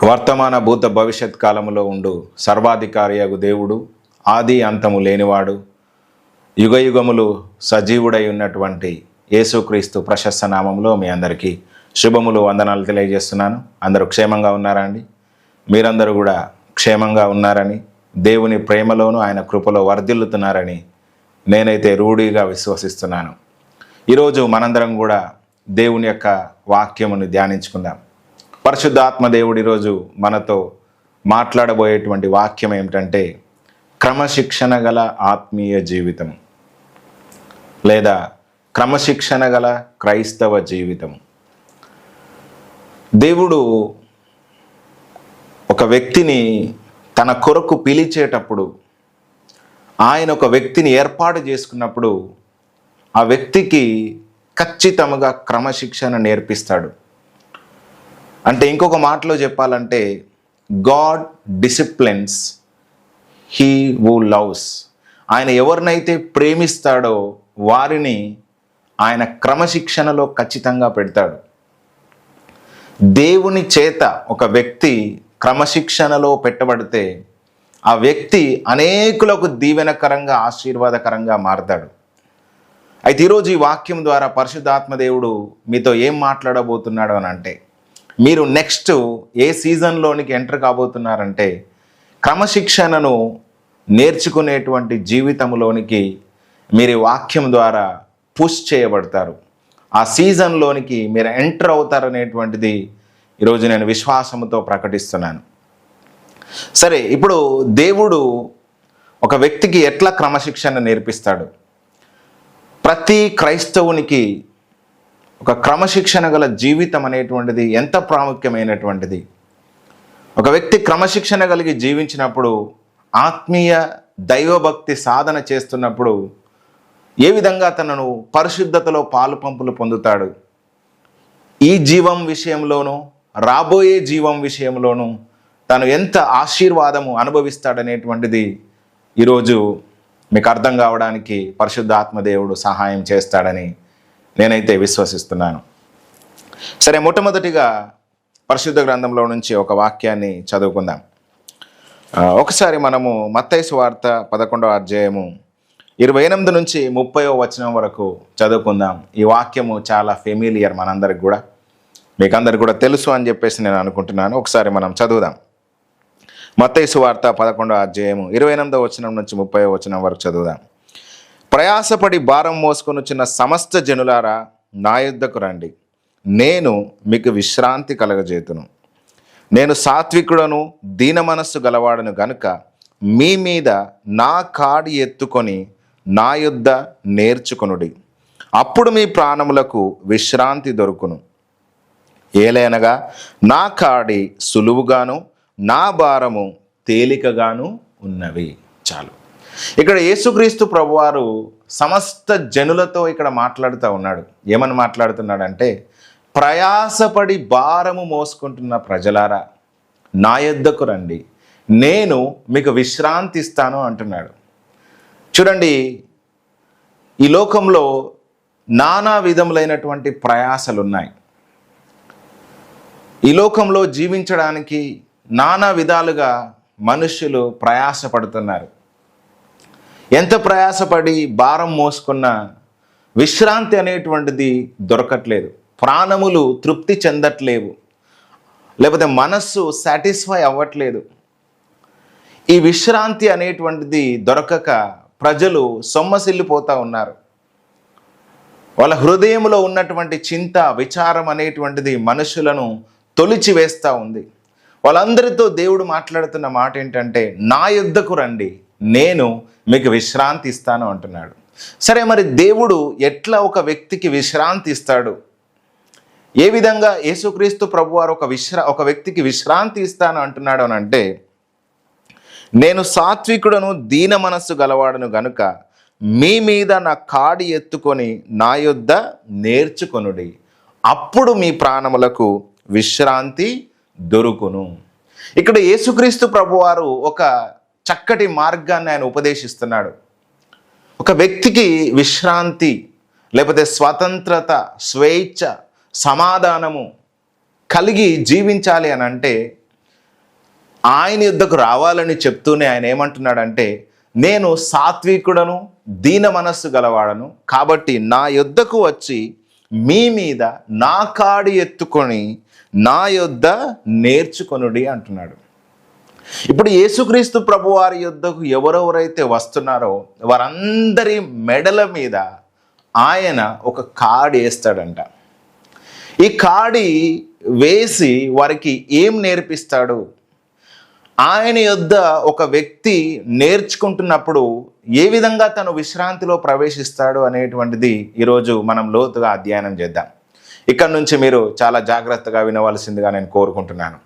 వర్తమాన భూత భవిష్యత్ కాలములో ఉండు సర్వాధికారియగు దేవుడు, ఆది అంతము లేనివాడు, యుగయుగములు సజీవుడై ఉన్నటువంటి యేసుక్రీస్తు ప్రశస్త నామంలో మీ అందరికీ శుభములు, వందనాలు తెలియజేస్తున్నాను. అందరూ క్షేమంగా ఉన్నారా అండి? మీరందరూ కూడా క్షేమంగా ఉన్నారని, దేవుని ప్రేమలోను ఆయన కృపలో వర్ధిల్లుతున్నారని నేనైతే రూఢిగా విశ్వసిస్తున్నాను. ఈరోజు మనందరం కూడా దేవుని యొక్క వాక్యమును ధ్యానించుకుందాం. పరిశుద్ధాత్మ దేవుడు ఈరోజు మనతో మాట్లాడబోయేటువంటి వాక్యం ఏమిటంటే క్రమశిక్షణ గల ఆత్మీయ జీవితం లేదా క్రమశిక్షణ గల క్రైస్తవ జీవితం. దేవుడు ఒక వ్యక్తిని తన కొరకు పిలిచేటప్పుడు, ఆయన ఒక వ్యక్తిని ఏర్పాటు చేసుకున్నప్పుడు ఆ వ్యక్తికి ఖచ్చితంగా క్రమశిక్షణ నేర్పిస్తాడు. అంటే ఇంకొక మాటలో చెప్పాలంటే, God disciplines he who loves. ఆయన ఎవరినైతే ప్రేమిస్తాడో వారిని ఆయన క్రమశిక్షణలో ఖచ్చితంగా పెడతాడు. దేవుని చేత ఒక వ్యక్తి క్రమశిక్షణలో పెట్టబడితే ఆ వ్యక్తి అనేకులకు దీవెనకరంగా, ఆశీర్వాదకరంగా మారతాడు. అయితే ఈరోజు ఈ వాక్యం ద్వారా పరిశుద్ధాత్మ దేవుడు మీతో ఏం మాట్లాడబోతున్నాడు అని అంటే, మీరు నెక్స్ట్ ఏ సీజన్లోనికి ఎంటర్ కాబోతున్నారంటే క్రమశిక్షణను నేర్చుకునేటువంటి జీవితంలోనికి మీరు వాక్యం ద్వారా పుష్ చేయబడతారు. ఆ సీజన్లోనికి మీరు ఎంటర్ అవుతారనేటువంటిది ఈరోజు నేను విశ్వాసంతో ప్రకటిస్తున్నాను. సరే, ఇప్పుడు దేవుడు ఒక వ్యక్తికి ఎట్లా క్రమశిక్షణ నేర్పిస్తాడు? ప్రతి క్రైస్తవునికి ఒక క్రమశిక్షణ గల జీవితం అనేటువంటిది ఎంత ప్రాముఖ్యమైనటువంటిది. ఒక వ్యక్తి క్రమశిక్షణ కలిగి జీవించినప్పుడు, ఆత్మీయ దైవభక్తి సాధన చేస్తున్నప్పుడు ఏ విధంగా తనను పరిశుద్ధతలో పాలు పంపులు పొందుతాడు, ఈ జీవం విషయంలోనూ రాబోయే జీవం విషయంలోనూ తను ఎంత ఆశీర్వాదము అనుభవిస్తాడనేటువంటిది ఈరోజు మీకు అర్థం కావడానికి పరిశుద్ధాత్మదేవుడు సహాయం చేస్తాడని నేనైతే విశ్వసిస్తున్నాను. సరే, మొట్టమొదటిగా పరిశుద్ధ గ్రంథంలో నుంచి ఒక వాక్యాన్ని చదువుకుందాం. ఒకసారి మనము మత్తయి సువార్త 11వ అధ్యాయము 28 నుంచి 30వ వచనం వరకు చదువుకుందాం. ఈ వాక్యము చాలా ఫెమిలియర్ మనందరికి కూడా, మీకు అందరికి కూడా తెలుసు అని చెప్పేసి నేను అనుకుంటున్నాను. ఒకసారి మనం చదువుదాం. మత్తయి సువార్త 11వ అధ్యాయము 28వ వచనం నుంచి 30వ వచనం వరకు చదువుదాం. ప్రయాసపడి భారం మోసుకొనుచున్న సమస్త జనులారా, నా యొద్దకు రండి, నేను మీకు విశ్రాంతి కలగజేతును. నేను సాత్వికుడను, దీన మనస్సు గలవాడను గనుక మీ మీద నా కాడి ఎత్తుకొని నా యొద్ద నేర్చుకొనుడి, అప్పుడు మీ ప్రాణములకు విశ్రాంతి దొరుకును. ఏలైనగా నా కాడి సులువుగాను నా భారము తేలికగాను ఉన్నవి. చాలు. ఇక్కడ యేసుక్రీస్తు ప్రభువారు సమస్త జనులతో ఇక్కడ మాట్లాడుతూ ఉన్నాడు. ఏమని మాట్లాడుతున్నాడంటే, ప్రయాసపడి భారము మోసుకుంటున్న ప్రజలారా, నా యొద్దకు రండి, నేను మీకు విశ్రాంతి ఇస్తాను అంటున్నాడు. చూడండి, ఈ లోకంలో నానా విధములైనటువంటి ప్రయాసలు ఉన్నాయి. ఈ లోకంలో జీవించడానికి నానా విధాలుగా మనుష్యులు ప్రయాసపడుతున్నారు. ఎంత ప్రయాసపడి భారం మోసుకున్న విశ్రాంతి అనేటువంటిది దొరకట్లేదు. ప్రాణములు తృప్తి చెందట్లేవు, లేకపోతే మనస్సు సాటిస్ఫై అవ్వట్లేదు. ఈ విశ్రాంతి అనేటువంటిది దొరకక ప్రజలు సొమ్మసిల్లిపోతూ ఉన్నారు. వాళ్ళ హృదయంలో ఉన్నటువంటి చింత, విచారం అనేటువంటిది మనుషులను తొలిచి వేస్తూ ఉంది. వాళ్ళందరితో దేవుడు మాట్లాడుతున్న మాట ఏంటంటే, నా యొద్దకు రండి, నేను మీకు విశ్రాంతి ఇస్తాను అంటున్నాడు. సరే, మరి దేవుడు ఎట్లా ఒక వ్యక్తికి విశ్రాంతి ఇస్తాడు? ఏ విధంగా యేసుక్రీస్తు ప్రభువారు ఒక వ్యక్తికి విశ్రాంతి ఇస్తాను అంటున్నాడు అని అంటే, నేను సాత్వికుడను, దీన మనస్సు గలవాడను గనుక మీ మీద నా కాడి ఎత్తుకొని నా యొద్ద నేర్చుకొనుడి, అప్పుడు మీ ప్రాణములకు విశ్రాంతి దొరుకును. ఇక్కడ యేసుక్రీస్తు ప్రభువారు ఒక చక్కటి మార్గాన్ని ఆయన ఉపదేశిస్తున్నాడు. ఒక వ్యక్తికి విశ్రాంతి లేకపోతే స్వతంత్రత, స్వేచ్ఛ, సమాధానము కలిగి జీవించాలి అని అంటే ఆయన యుద్ధకు రావాలని చెప్తూనే ఆయన ఏమంటున్నాడంటే, నేను సాత్వికుడను, దీన మనస్సు గలవాడను, కాబట్టి నా యుద్ధకు వచ్చి మీ మీద నా కాడి ఎత్తుకొని నా యొద్ద నేర్చుకొనుడి అంటున్నాడు. ఇప్పుడు యేసుక్రీస్తు ప్రభు వారి యుద్ధకు ఎవరెవరైతే వస్తున్నారో వారందరి మెడల మీద ఆయన ఒక కాడి వేస్తాడంట. ఈ కాడి వేసి వారికి ఏం నేర్పిస్తాడు? ఆయన యొద్ద ఒక వ్యక్తి నేర్చుకుంటున్నప్పుడు ఏ విధంగా తను విశ్రాంతిలో ప్రవేశిస్తాడు అనేటువంటిది ఈరోజు మనం లోతుగా అధ్యయనం చేద్దాం. ఇక్కడ నుంచి మీరు చాలా జాగ్రత్తగా వినవలసిందిగా నేను కోరుకుంటున్నాను.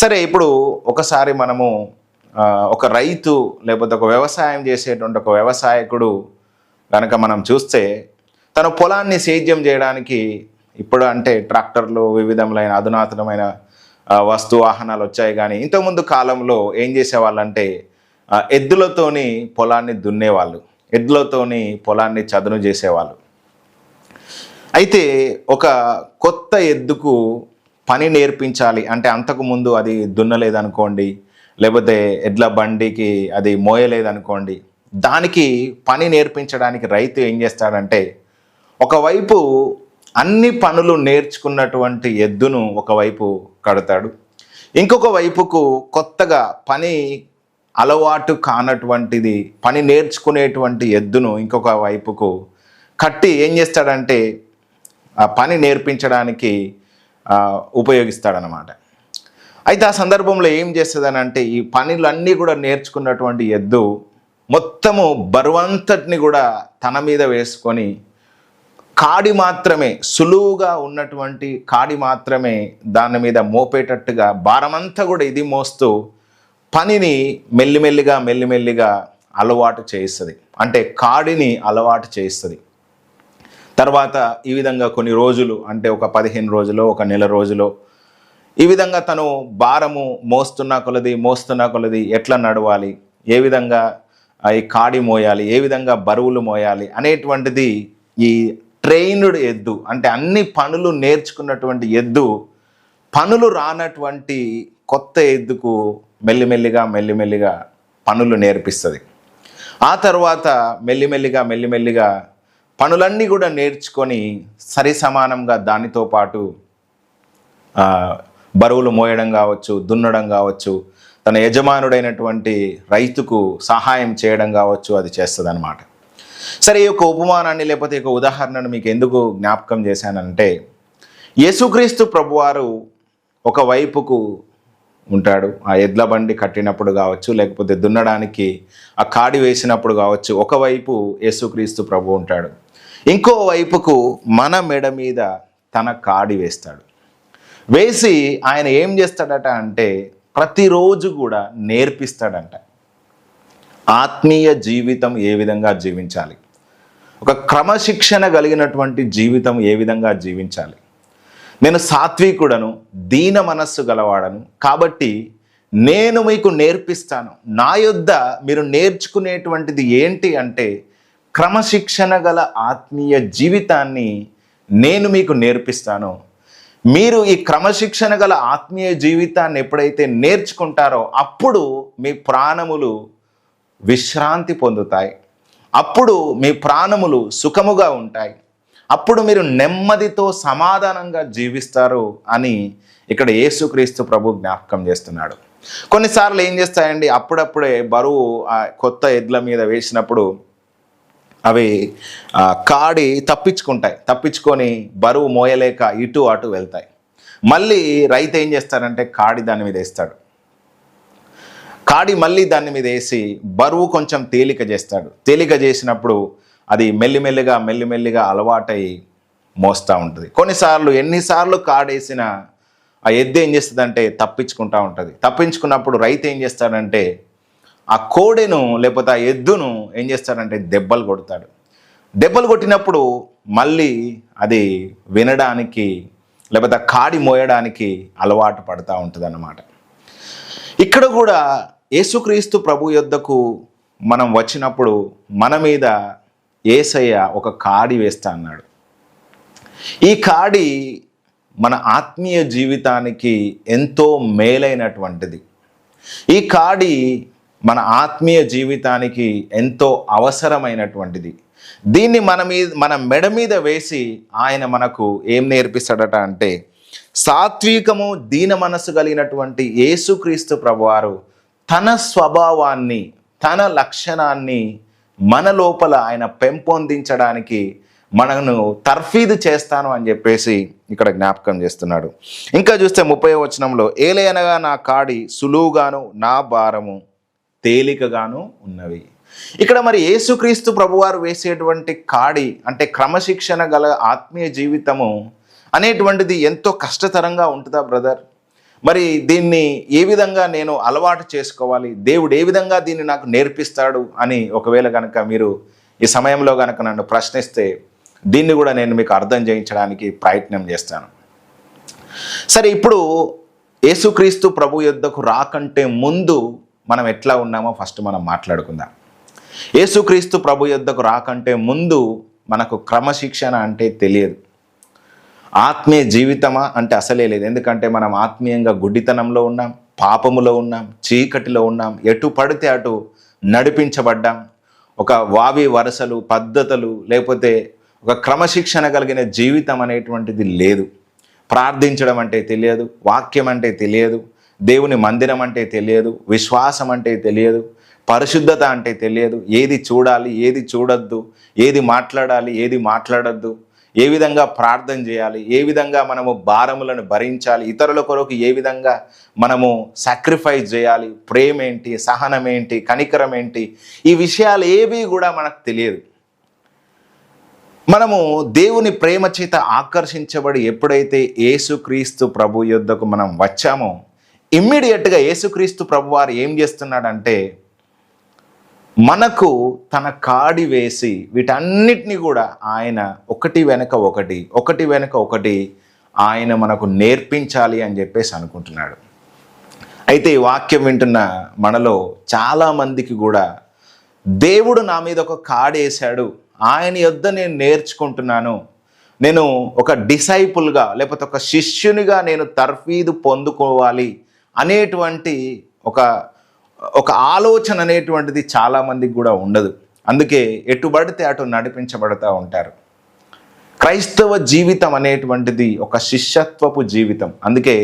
సరే, ఇప్పుడు ఒకసారి మనము ఒక రైతు లేకపోతే ఒక వ్యవసాయం చేసేటువంటి ఒక వ్యవసాయకుడు కనుక మనం చూస్తే, తన పొలాన్ని సేద్యం చేయడానికి ఇప్పుడు అంటే ట్రాక్టర్లు, వివిధములైన అధునాతనమైన వస్తు వాహనాలు వచ్చాయి. కానీ ఇంతకుముందు కాలంలో ఏం చేసేవాళ్ళంటే ఎద్దులతోని పొలాన్ని దున్నేవాళ్ళు, ఎద్దులతోని పొలాన్ని చదును చేసేవాళ్ళు. అయితే ఒక కొత్త ఎద్దుకు పని నేర్పించాలి అంటే, అంతకుముందు అది దున్నలేదనుకోండి, లేకపోతే ఎడ్ల బండికి అది మోయలేదనుకోండి, దానికి పని నేర్పించడానికి రైతు ఏం చేస్తాడంటే, ఒకవైపు అన్ని పనులు నేర్చుకున్నటువంటి ఎద్దును ఒకవైపు కడతాడు, ఇంకొక వైపుకు కొత్తగా పని అలవాటు కానటువంటిది పని నేర్చుకునేటువంటి ఎద్దును ఇంకొక వైపుకు కట్టి ఏం చేస్తాడంటే ఆ పని నేర్పించడానికి ఉపయోగిస్తాడనమాట. అయితే ఆ సందర్భంలో ఏం చేస్తుందనంటే, ఈ పనులన్నీ కూడా నేర్చుకున్నటువంటి ఎద్దు మొత్తము బరువంతటిని కూడా తన మీద వేసుకొని కాడి మాత్రమే, సులువుగా ఉన్నటువంటి కాడి మాత్రమే దాని మీద మోపేటట్టుగా భారమంతా కూడా ఇది మోస్తూ పనిని మెల్లిమెల్లిగా అలవాటు చేయిస్తుంది. అంటే కాడిని అలవాటు చేయిస్తుంది. తర్వాత ఈ విధంగా కొన్ని రోజులు, అంటే ఒక 15 రోజులు, ఒక నెల రోజులు, ఈ విధంగా తను భారము మోస్తున్న కొలది ఎట్లా నడవాలి, ఏ విధంగా ఈ కాడి మోయాలి, ఏ విధంగా బరువులు మోయాలి అనేటువంటిది ఈ ట్రైన్డ్ ఎద్దు, అంటే అన్ని పనులు నేర్చుకున్నటువంటి పనులు రానటువంటి కొత్త ఎద్దుకు మెల్లిమెల్లిగా పనులు నేర్పిస్తుంది. ఆ తర్వాత మెల్లిమెల్లిగా పనులన్నీ కూడా నేర్చుకొని సరి సమానంగా దానితో పాటు బరువులు మోయడం కావచ్చు, దున్నడం కావచ్చు, తన యజమానుడైనటువంటి రైతుకు సహాయం చేయడం కావచ్చు, అది చేస్తుంది అన్నమాట. సరే, ఈ యొక్క ఉపమానాన్ని లేకపోతే ఈ యొక్క ఉదాహరణను మీకు ఎందుకు జ్ఞాపకం చేశానంటే, యేసుక్రీస్తు ప్రభువారు ఒకవైపుకు ఉంటాడు, ఆ ఎడ్ల బండి కట్టినప్పుడు కావచ్చు, లేకపోతే దున్నడానికి ఆ కాడి వేసినప్పుడు కావచ్చు, ఒకవైపు యేసుక్రీస్తు ప్రభు ఉంటాడు, ఇంకో వైపుకు మన మెడ మీద తన కాడి వేస్తాడు. వేసి ఆయన ఏం చేస్తాడట అంటే, ప్రతిరోజు కూడా నేర్పిస్తాడంట ఆత్మీయ జీవితం ఏ విధంగా జీవించాలి, ఒక క్రమశిక్షణ కలిగినటువంటి జీవితం ఏ విధంగా జీవించాలి. నేను సాత్వికుడను, దీన మనస్సు గలవాడను, కాబట్టి నేను మీకు నేర్పిస్తాను. నా యొద్ద మీరు నేర్చుకునేటువంటిది ఏంటి అంటే, క్రమశిక్షణ గల ఆత్మీయ జీవితాన్ని నేను మీకు నేర్పిస్తాను. మీరు ఈ క్రమశిక్షణ గల ఆత్మీయ జీవితాన్ని ఎప్పుడైతే నేర్చుకుంటారో అప్పుడు మీ ప్రాణములు విశ్రాంతి పొందుతాయి, అప్పుడు మీ ప్రాణములు సుఖముగా ఉంటాయి, అప్పుడు మీరు నెమ్మదితో సమాధానంగా జీవిస్తారు అని ఇక్కడ యేసుక్రీస్తు ప్రభు జ్ఞాపకం చేస్తున్నాడు. కొన్నిసార్లు ఏం చేస్తాయండి, అప్పుడప్పుడే బరువు కొత్త ఎడ్ల మీద వేసినప్పుడు అవి కాడి తప్పించుకొని బరువు మోయలేక ఇటు అటు వెళ్తాయి. మళ్ళీ రైతు ఏం చేస్తారంటే కాడి దాని మీద వేస్తాడు, కాడి మళ్ళీ దాని మీద వేసి బరువు కొంచెం తేలిక చేసినప్పుడు అది మెల్లిమెల్లిగా అలవాటై మోస్తూ ఉంటుంది. కొన్నిసార్లు ఎన్నిసార్లు కాడేసిన ఆ ఎద్దు ఏం చేస్తుందంటే తప్పించుకున్నప్పుడు రైతు ఏం చేస్తాడంటే ఆ కోడెను లేకపోతే ఆ ఎద్దును ఏం చేస్తాడంటే దెబ్బలు కొట్టినప్పుడు మళ్ళీ అది వినడానికి లేకపోతే కాడి మోయడానికి అలవాటు పడుతూ ఉంటుంది అన్నమాట. ఇక్కడ కూడా యేసుక్రీస్తు ప్రభు యొద్దకు మనం వచ్చినప్పుడు మన మీద యేసయ్య ఒక కాడి వేస్తా అన్నాడు. ఈ కాడి మన ఆత్మీయ జీవితానికి ఎంతో మేలైనటువంటిది. ఈ కాడి మన ఆత్మీయ జీవితానికి ఎంతో అవసరమైనటువంటిది. దీన్ని మన మెడ మీద వేసి ఆయన మనకు ఏం నేర్పిస్తాడట అంటే, సాత్వికము దీన మనసు కలిగినటువంటి యేసుక్రీస్తు ప్రభువారు తన స్వభావాన్ని, తన లక్షణాన్ని మన లోపల ఆయన పెంపొందించడానికి మనను తర్ఫీదు చేస్తాను అని చెప్పేసి ఇక్కడ జ్ఞాపకం చేస్తున్నాడు. ఇంకా చూస్తే 30వ వచనంలో, ఏలయనగా నా కాడి సులువుగాను నా భారము తేలికగాను ఉన్నవి. ఇక్కడ మరి యేసుక్రీస్తు ప్రభువారు వేసేటువంటి కాడి అంటే క్రమశిక్షణ గల ఆత్మీయ జీవితము అనేటువంటిది ఎంతో కష్టతరంగా ఉంటుందా బ్రదర్? మరి దీన్ని ఏ విధంగా నేను అలవాటు చేసుకోవాలి, దేవుడు ఏ విధంగా దీన్ని నాకు నేర్పిస్తాడు అని ఒకవేళ కనుక మీరు ఈ సమయంలో కనుక నన్ను ప్రశ్నిస్తే దీన్ని కూడా నేను మీకు అర్థం చేయించడానికి ప్రయత్నం చేస్తాను. సరే, ఇప్పుడు యేసుక్రీస్తు ప్రభు యొద్దకు రాకంటే ముందు మనం ఎట్లా ఉన్నామో ఫస్ట్ మనం మాట్లాడుకుందాం. యేసుక్రీస్తు ప్రభు యొద్దకు రాకంటే ముందు మనకు క్రమశిక్షణ అంటే తెలియదు, ఆత్మీయ జీవితమా అంటే అసలే లేదు. ఎందుకంటే మనం ఆత్మీయంగా గుడ్డితనంలో ఉన్నాం, పాపములో ఉన్నాం, చీకటిలో ఉన్నాం, ఎటు పడితే అటు నడిపించబడ్డాం. ఒక వావి వరసలు, పద్ధతులు, లేకపోతే ఒక క్రమశిక్షణ కలిగిన జీవితం అనేటువంటిది లేదు. ప్రార్థించడం అంటే తెలియదు, వాక్యం అంటే తెలియదు, దేవుని మందిరం అంటే తెలియదు, విశ్వాసం అంటే తెలియదు, పరిశుద్ధత అంటే తెలియదు, ఏది చూడాలి ఏది చూడొద్దు, ఏది మాట్లాడాలి ఏది మాట్లాడొద్దు, ఏ విధంగా ప్రార్థన చేయాలి, ఏ విధంగా మనము భారములను భరించాలి, ఇతరుల కొరకు ఏ విధంగా మనము సాక్రిఫైస్ చేయాలి, ప్రేమ ఏంటి, సహనం ఏంటి, కనికరం ఏంటి, ఈ విషయాలు ఏవి కూడా మనకు తెలియదు. మనము దేవుని ప్రేమ చేత ఆకర్షించబడి ఎప్పుడైతే యేసుక్రీస్తు ప్రభు యొద్దకు మనం వచ్చామో ఇమ్మీడియట్గా యేసుక్రీస్తు ప్రభువారు ఏం చేస్తున్నాడంటే మనకు తన కాడి వేసి వీటన్నిటిని కూడా ఆయన ఒకటి వెనక ఒకటి ఆయన మనకు నేర్పించాలి అని చెప్పేసి అనుకుంటున్నాడు. అయితే ఈ వాక్యం వింటున్న మనలో చాలామందికి కూడా దేవుడు నా మీద ఒక కాడి వేశాడు, ఆయన యొద్ద నేను నేర్చుకుంటున్నాను, నేను ఒక డిసైపుల్గా లేకపోతే ఒక శిష్యునిగా నేను తర్ఫీదు పొందుకోవాలి అనేటువంటి ఒక ఆలోచన అనేటువంటిది చాలామందికి కూడా ఉండదు. అందుకే ఎటుబడితే అటు నడిపించబడతా ఉంటారు. క్రైస్తవ జీవితం అనేటువంటిది ఒక శిష్యత్వపు జీవితం. అందుకే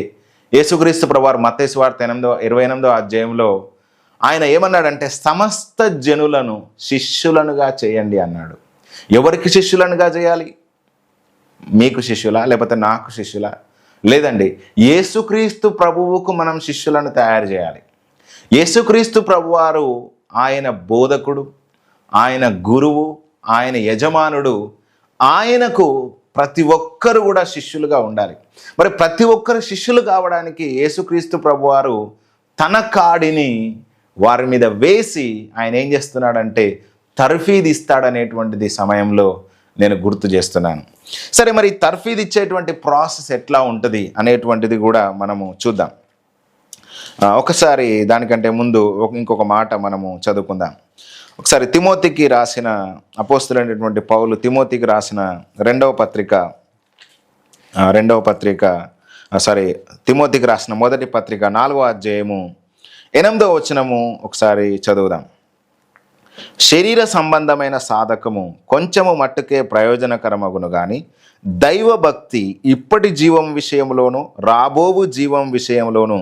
యేసుక్రీస్తు ప్రభువారు మత్తయి సువార్త 28వ అధ్యాయంలో ఆయన ఏమన్నాడంటే, సమస్త జనులను శిష్యులనుగా చేయండి అన్నాడు. ఎవరికి శిష్యులనుగా చేయాలి? మీకు శిష్యులా లేకపోతే నాకు శిష్యులా? లేదండి, యేసుక్రీస్తు ప్రభువుకు మనం శిష్యులను తయారు చేయాలి. యేసుక్రీస్తు ప్రభువారు ఆయన బోధకుడు, ఆయన గురువు, ఆయన యజమానుడు. ఆయనకు ప్రతి ఒక్కరు కూడా శిష్యులుగా ఉండాలి. మరి ప్రతి ఒక్కరు శిష్యులు కావడానికి యేసుక్రీస్తు ప్రభువారు తన కాడిని వారి మీద వేసి ఆయన ఏం చేస్తున్నాడంటే తర్ఫీదు ఇస్తాడనేటువంటిది సమయంలో నేను గుర్తు చేస్తున్నాను. సరే, మరి తర్ఫీదు ఇచ్చేటువంటి ప్రాసెస్ ఎట్లా ఉంటుంది అనేటువంటిది కూడా మనము చూద్దాం. ఒకసారి దానికంటే ముందు ఇంకొక మాట మనము చదువుకుందాం. ఒకసారి తిమోతికి రాసిన అపోస్తులైనటువంటి పౌలు తిమోతికి రాసిన తిమోతికి రాసిన మొదటి పత్రిక 4వ అధ్యాయము 8వ వచనము ఒకసారి చదువుదాం. శరీర సంబంధమైన సాధకము కొంచెము మట్టుకే ప్రయోజనకరమగును గాని దైవభక్తి ఇప్పటి జీవం విషయంలోను రాబోవు జీవం విషయంలోను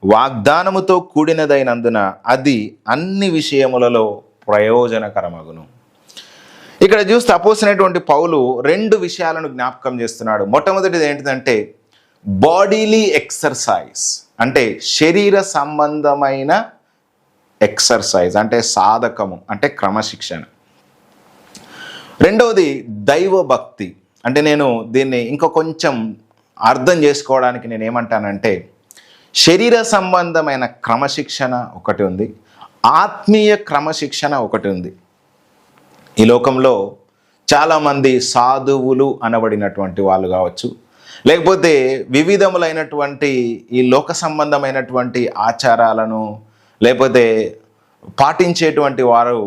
వాగ్దానముతో కూడినదైనందున అది అన్ని విషయములలో ప్రయోజనకరమగును. ఇక్కడ చూస్తే అపోస్తులైనటువంటి పౌలు 2 విషయాలను జ్ఞాపకం చేస్తున్నాడు. మొట్టమొదటిది ఏంటిదంటే బాడీలీ ఎక్సర్సైజ్, అంటే శరీర సంబంధమైన ఎక్సర్సైజ్ అంటే సాధకము అంటే క్రమశిక్షణ. రెండవది దైవ భక్తి. అంటే నేను దీన్ని ఇంకా కొంచెం అర్థం చేసుకోవడానికి నేను ఏమంటానంటే శరీర సంబంధమైన క్రమశిక్షణ ఒకటి ఉంది, ఆత్మీయ క్రమశిక్షణ ఒకటి ఉంది. ఈ లోకంలో చాలామంది సాధువులు అనబడినటువంటి వాళ్ళు కావచ్చు, లేకపోతే వివిధములైనటువంటి ఈ లోక సంబంధమైనటువంటి ఆచారాలను లేకపోతే పాటించేటువంటి వారు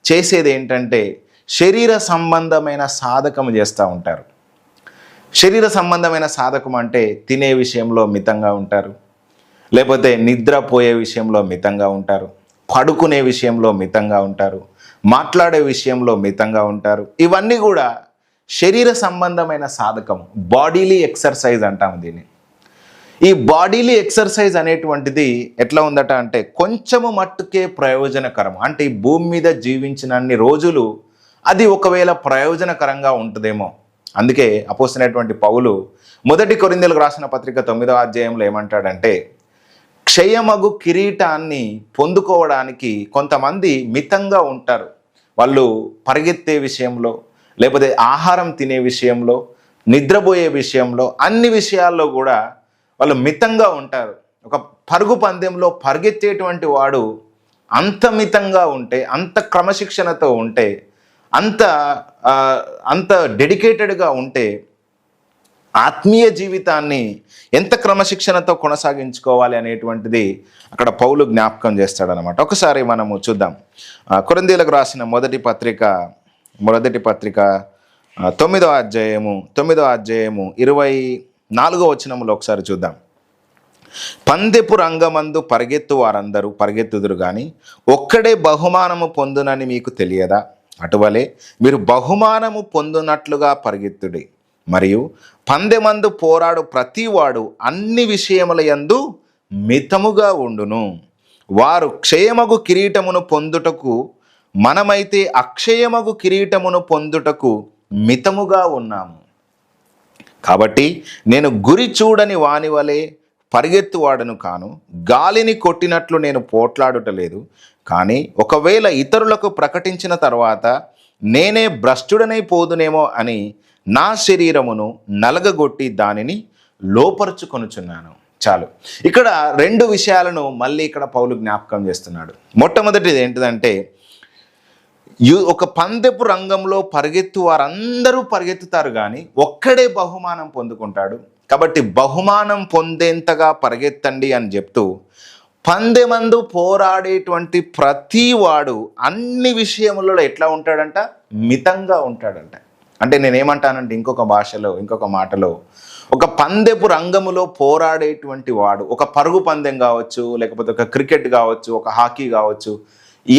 చేసేది ఏంటంటే శరీర సంబంధమైన సాధకము చేస్తూ ఉంటారు. శరీర సంబంధమైన సాధకం అంటే తినే విషయంలో మితంగా ఉంటారు, లేకపోతే నిద్రపోయే విషయంలో మితంగా ఉంటారు, పడుకునే విషయంలో మితంగా ఉంటారు, మాట్లాడే విషయంలో మితంగా ఉంటారు. ఇవన్నీ కూడా శరీర సంబంధమైన సాధకం, బాడీలీ ఎక్సర్సైజ్ అంటాము దీన్ని. ఈ బాడీలీ ఎక్సర్సైజ్ అనేటువంటిది ఎట్లా ఉందట అంటే కొంచెము మట్టుకే ప్రయోజనకరం. అంటే ఈ భూమి మీద జీవించినన్ని రోజులు అది ఒకవేళ ప్రయోజనకరంగా ఉంటుందేమో. అందుకే అపోస్తలుడైనటువంటి పౌలు మొదటి కొరింథీయులకు రాసిన పత్రిక 9వ అధ్యాయంలో ఏమంటాడంటే, క్షయమగు కిరీటాన్ని పొందుకోవడానికి కొంతమంది మితంగా ఉంటారు. వాళ్ళు పరిగెత్తే విషయంలో, లేకపోతే ఆహారం తినే విషయంలో, నిద్రపోయే విషయంలో, అన్ని విషయాల్లో కూడా వాళ్ళు మితంగా ఉంటారు. ఒక పరుగు పందెంలో పరిగెత్తేటువంటి వాడు అంత మితంగా ఉంటే, అంత క్రమశిక్షణతో ఉంటే, అంత డెడికేటెడ్గా ఉంటే ఆత్మీయ జీవితాన్ని ఎంత క్రమశిక్షణతో కొనసాగించుకోవాలి అనేటువంటిది అక్కడ పౌలు జ్ఞాపకం చేస్తాడనమాట. ఒకసారి మనము చూద్దాం. కొరింథీయులకు రాసిన మొదటి పత్రిక 9వ అధ్యాయము 24వ వచనములో ఒకసారి చూద్దాం. పందెపు రంగమందు పరిగెత్తు వారందరూ పరిగెత్తుదురు గాని ఒక్కడే బహుమానము పొందునని మీకు తెలియదా? అటువలే మీరు బహుమానము పొందునట్లుగా పరిగెత్తుడి. మరియు పందెమందు పోరాడు ప్రతివాడు అన్ని విషయముల యందు మితముగా ఉండును. వారు క్షయమగు కిరీటమును పొందుటకు, మనమైతే అక్షయమగు కిరీటమును పొందుటకు మితముగా ఉన్నాము. కాబట్టి నేను గురి చూడని వాని వలె పరిగెత్తువాడను కాను, గాలిని కొట్టినట్లు నేను పోట్లాడుటలేదు. కానీ ఒకవేళ ఇతరులకు ప్రకటించిన తర్వాత నేనే భ్రష్టుడనై పోదునేమో అని నా శరీరమును నలగగొట్టి దానిని లోపరుచుకొనుచున్నాను. చాలు. ఇక్కడ 2 విషయాలను మళ్ళీ ఇక్కడ పౌలు జ్ఞాపకం చేస్తున్నాడు. మొట్టమొదటిది ఏంటిదంటే, ఒక పందెపు రంగంలో పరిగెత్తు వారందరూ పరిగెత్తుతారు కానీ ఒక్కడే బహుమానం పొందుకుంటాడు. కాబట్టి బహుమానం పొందేంతగా పరిగెత్తండి అని చెప్తూ, పందెమందు పోరాడేటువంటి ప్రతి వాడు అన్ని విషయములలో ఎట్లా ఉంటాడంట? మితంగా ఉంటాడంట. అంటే నేనేమంటానంటే, ఇంకొక మాటలో ఒక పందెపు రంగములో పోరాడేటువంటి వాడు, ఒక పరుగు పందెం కావచ్చు, లేకపోతే ఒక క్రికెట్ కావచ్చు, ఒక హాకీ కావచ్చు,